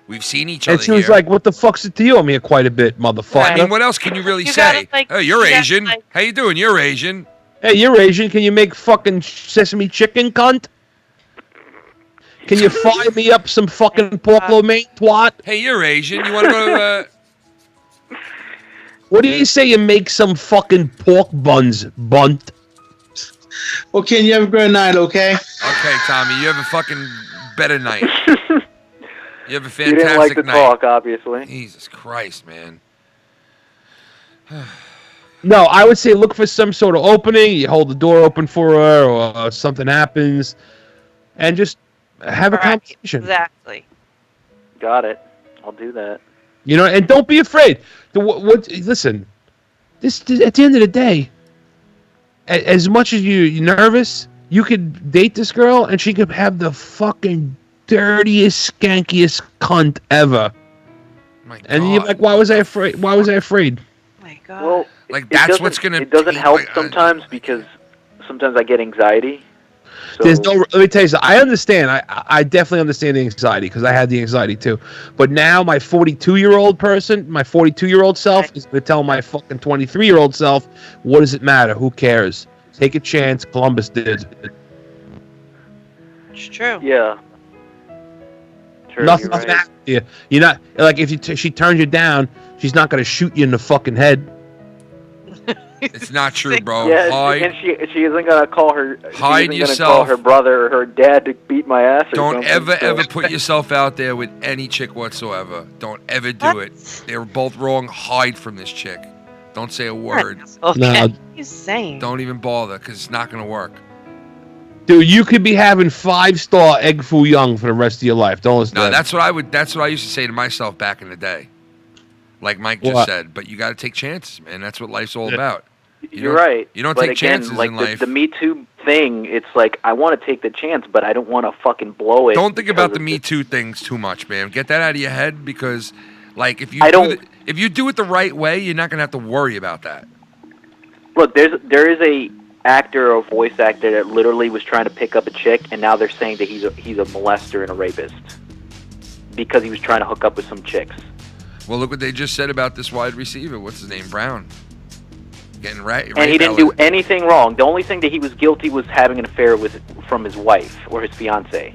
we've seen each other. And she was here. like, "What the fuck's it to you? I'm here quite a bit, motherfucker." I mean, what else can you really You say? gotta, like- Oh, you're you gotta, Asian. like- How you doing? You're Asian. Hey, you're Asian. Can you make fucking sesame chicken, cunt? Can you fry me up some fucking pork lo mein, twat? Hey, you're Asian. You want to go to... What do you say you make some fucking pork buns, bunt? Well, Ken, you have a great night, okay? Okay, Tommy, you have a fucking better night. You have a You fantastic didn't like the night. talk, obviously. Jesus Christ, man. No, I would say look for some sort of opening. You hold the door open for her, or something happens, and just have a conversation. Exactly. Got it. I'll do that. And don't be afraid. Listen, this at the end of the day, as much as you're nervous, you could date this girl, and she could have the fucking dirtiest, skankiest cunt ever. And you're like, why was I afraid? Why was I afraid? My God. Well, like that's what's doesn't- gonna. It doesn't help sometimes because sometimes I get anxiety. So There's no. Let me tell you something. I understand. I definitely understand the anxiety because I had the anxiety too. But now my 42-year-old person, my 42-year-old self, is going to tell my fucking 23-year-old self, what does it matter? Who cares? Take a chance. Columbus did. It's true. Yeah. True, Nothing's you're gonna right. happen to you. You're not like if she turns you down, she's not going to shoot you in the fucking head. It's not true, bro. Yeah, Hide. and she isn't gonna call her. Hide she isn't yourself. Gonna call her brother or her dad to beat my ass. Or Don't something, ever put yourself out there with any chick whatsoever. Don't ever do it. They were both wrong. Hide from this chick. Don't say a word. Okay. No. What are you saying? Don't even bother because it's not gonna work. Dude, you could be having 5-star egg foo young for the rest of your life. Don't listen to No, that. that's what I would. That's what I used to say to myself back in the day. Like Mike just What? said. But you got to take chances, man. That's what life's all about. You're right. You don't but take again, chances like in life. The Me Too thing, it's like I want to take the chance, but I don't want to fucking blow it. Don't think about the because Me Too things too much, man. Get that out of your head because, like, if you if you do it the right way, you're not gonna have to worry about that. Look, there is a actor or voice actor that literally was trying to pick up a chick, and now they're saying that he's a molester and a rapist because he was trying to hook up with some chicks. Well, look what they just said about this wide receiver. What's his name? Brown. Getting right. And he didn't do anything wrong. The only thing that he was guilty was having an affair from his wife or his fiance.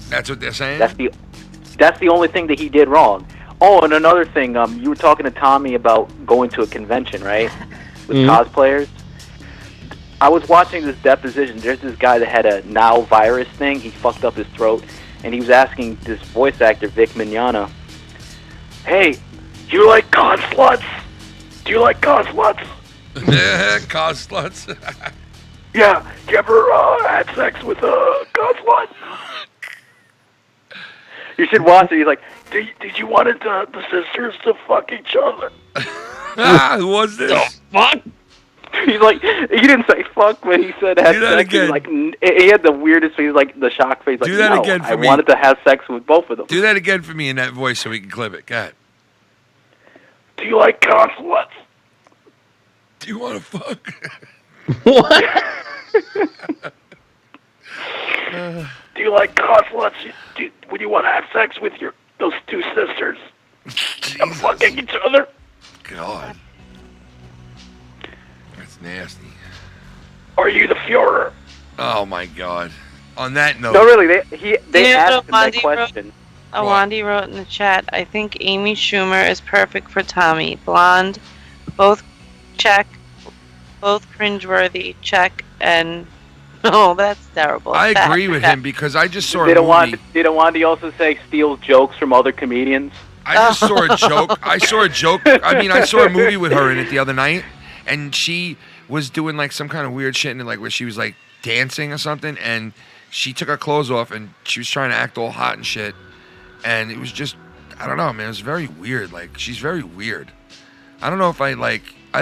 That's what they're saying. That's the only thing that he did wrong. Oh, and another thing, you were talking to Tommy about going to a convention, right? With cosplayers. I was watching this deposition. There's this guy that had a now virus thing. He fucked up his throat, and he was asking this voice actor, Vic Mignogna, "Hey, do you like con sluts? Do you like con sluts?" Cos sluts. Yeah, you ever had sex with a con slut? You should watch it. He's like, Did you want the sisters to fuck each other? Who was this? Fuck. He's like, he didn't say fuck, but he said had Do that sex. He was again. like, he had the weirdest face, like the shock face. Like, Do that no, again for I me. wanted to have sex with both of them. Do that again for me in that voice so we can clip it. Go ahead. Do you like con sluts? Do you want to fuck? What? Do you like con sluts? Would you want to have sex with those two sisters? And fucking each other? God. That's nasty. Are you the Führer? Oh my God. On that note. No, really, they Yeah, asked him that Monty, bro. question. Awandi wrote in the chat, I think Amy Schumer is perfect for Tommy. Blonde, both check, both cringeworthy, check, and... Oh, that's terrible. I agree with him because I just saw a Did movie. Awandi also say steals jokes from other comedians? I just saw a joke. I saw a movie with her in it the other night, and she was doing like some kind of weird shit, and like where she was like dancing or something, and she took her clothes off, and she was trying to act all hot and shit, and it was just, I don't know, man, it was very weird. Like, she's very weird. I don't know if I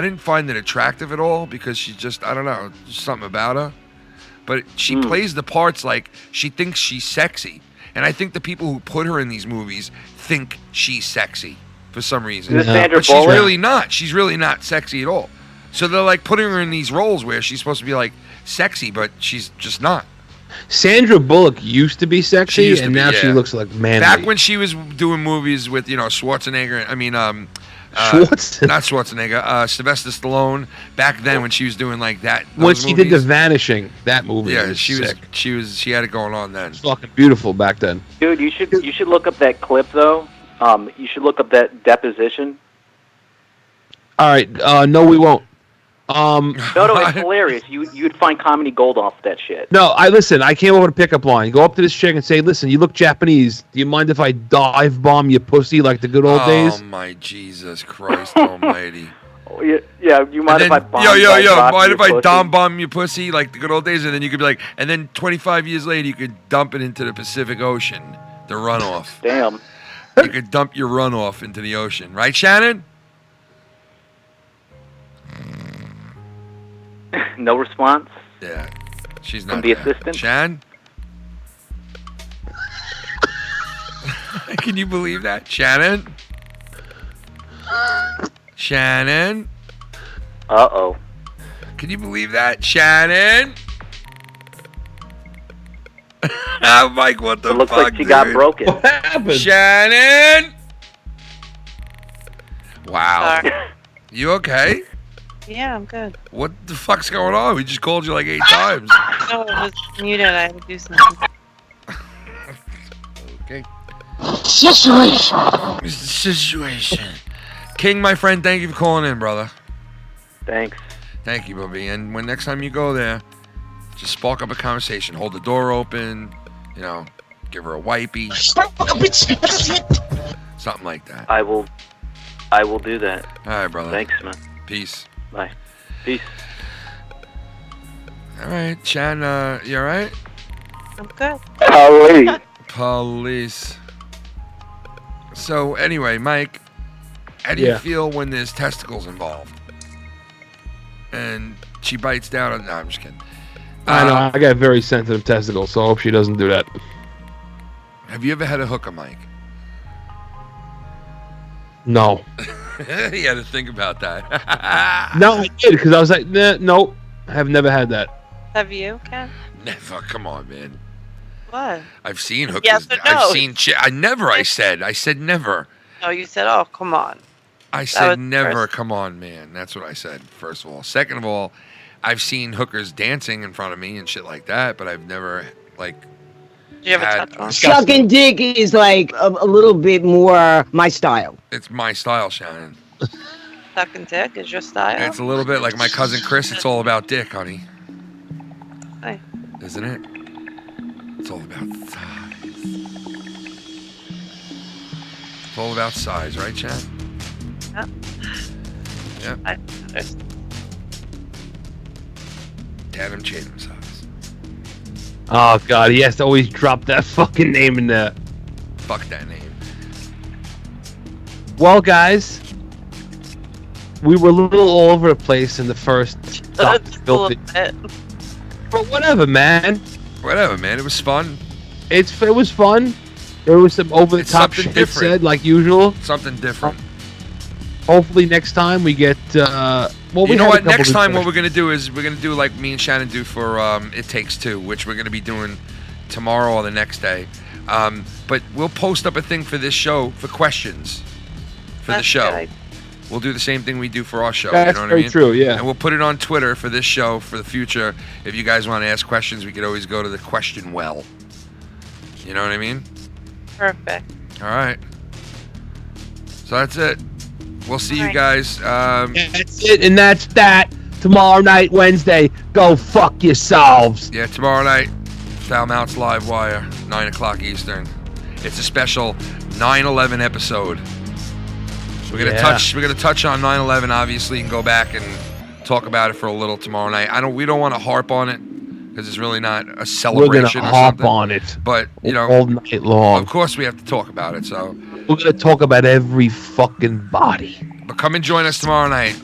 didn't find it attractive at all because she's just, I don't know, just something about her. But she plays the parts like she thinks she's sexy. And I think the people who put her in these movies think she's sexy for some reason. Is this Sandra but she's Bullock? really not. She's really not sexy at all. So they're like putting her in these roles where she's supposed to be like sexy, but she's just not. Sandra Bullock used to be sexy, and now she looks like manly. Back when she was doing movies with, Schwarzenegger, not Schwarzenegger, Sylvester Stallone. Back then, when she was doing like that, when she did The Vanishing, that movie, was she sick. she had it going on then. Fucking beautiful back then. Dude, you should look up that clip though. You should look up that deposition. All right, no, we won't. No, it's hilarious. You'd find comedy gold off that shit. No, I came up with a pickup line. Go up to this chick and say, "Listen, you look Japanese. Do you mind if I dive bomb your pussy like the good old days?" Oh my Jesus Christ Almighty! Yeah. You mind if I bomb? Mind if I dom bomb your pussy like the good old days? And then you could be like, and then 25 years later, you could dump it into the Pacific Ocean, the runoff. Damn. You could dump your runoff into the ocean, right, Shannon? No response. Yeah, she's not. From the there. assistant. Shan? Can you believe that, Shannon? Shannon? Uh-oh. Can you believe that, Shannon? Oh, Mike, what the fuck? It looks like she got broken. What happened? Shannon? Wow. Sorry. You okay? Yeah, I'm good. What the fuck's going on? We just called you like 8 times. No, it was muted. I had to do something. Okay. Situation. Situation. King, my friend, thank you for calling in, brother. Thanks. Thank you, Bubby. And when next time you go there, just spark up a conversation. Hold the door open, give her a wipey. Something like that. I will do that. All right, brother. Thanks, man. Peace. Bye. Peace. All right, Chan, you all right? I'm good. Police. So, anyway, Mike, how do you feel when there's testicles involved? And she bites down on... No, I'm just kidding. I know, I got very sensitive testicles, so I hope she doesn't do that. Have you ever had a hooker, Mike? No. You had to think about that. No, I did, because I was like, nope, I have never had that. Have you, Ken? Never. Come on, man. What? I've seen hookers. Yes or no? I've seen... I said never. No, you said, oh, come on. I said never. Come on, man. That's what I said, first of all. Second of all, I've seen hookers dancing in front of me and shit like that, but I've never, Did you ever touch one? Sucking dick is like a little bit more my style. It's my style, Shannon. Sucking dick is your style? It's a little bit like my cousin Chris. It's all about dick, honey. Hey. Isn't it? It's all about size. It's all about size, right, Shan? Yep. Yep. I understand. Tatum Chatham size. Oh, God, he has to always drop that fucking name in there. Fuck that name. Well, guys, we were a little all over the place in the first Filthy. But whatever, man. Whatever, man. It was fun. It was fun. There was some over-the-top something shit different. said, like usual. Something different. Hopefully next time we get... You know what? Next time what we're going to do is we're going to do like me and Shannon do for It Takes Two, which we're going to be doing tomorrow or the next day. But we'll post up a thing for this show for questions for the show. Good. We'll do the same thing we do for our show. That's you know what very I mean? true, yeah. And we'll put it on Twitter for this show for the future. If you guys want to ask questions, we could always go to the question well. You know what I mean? Perfect. All right. So that's it. We'll see you guys. That's it, and that's that. Tomorrow night, Wednesday, go fuck yourselves. Yeah, tomorrow night, Foul Mouth's Live Wire, 9 o'clock Eastern. It's a special 9/11 episode. We're gonna touch on 9/11, obviously, and go back and talk about it for a little tomorrow night. We don't want to harp on it because it's really not a celebration. We're gonna or harp something. on it, But you know, all night long. Of course, we have to talk about it. So we're gonna talk about every fucking body. But come and join us tomorrow night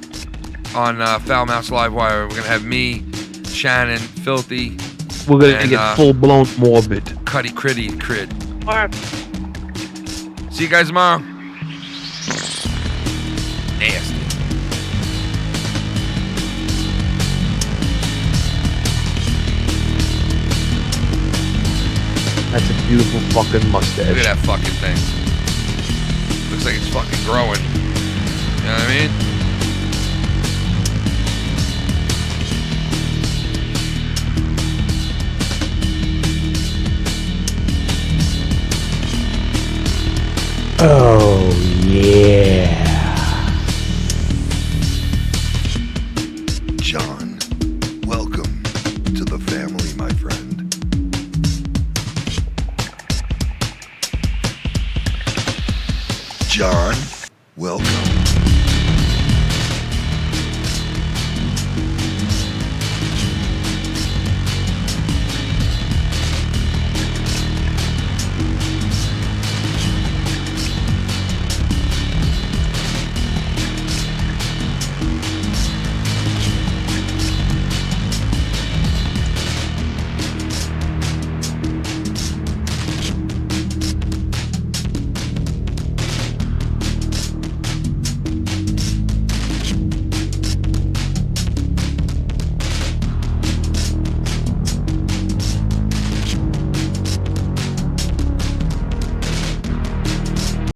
on Foul Mouth's Live Wire. We're gonna have me, Shannon, Philthy. We're gonna get full blown morbid. Cuddy Critty Crit. Or See you guys tomorrow. Nasty. That's a beautiful fucking mustache. Look at that fucking thing. Looks like it's fucking growing. You know what I mean? Oh, yeah. John, welcome to the family, my friend. John, welcome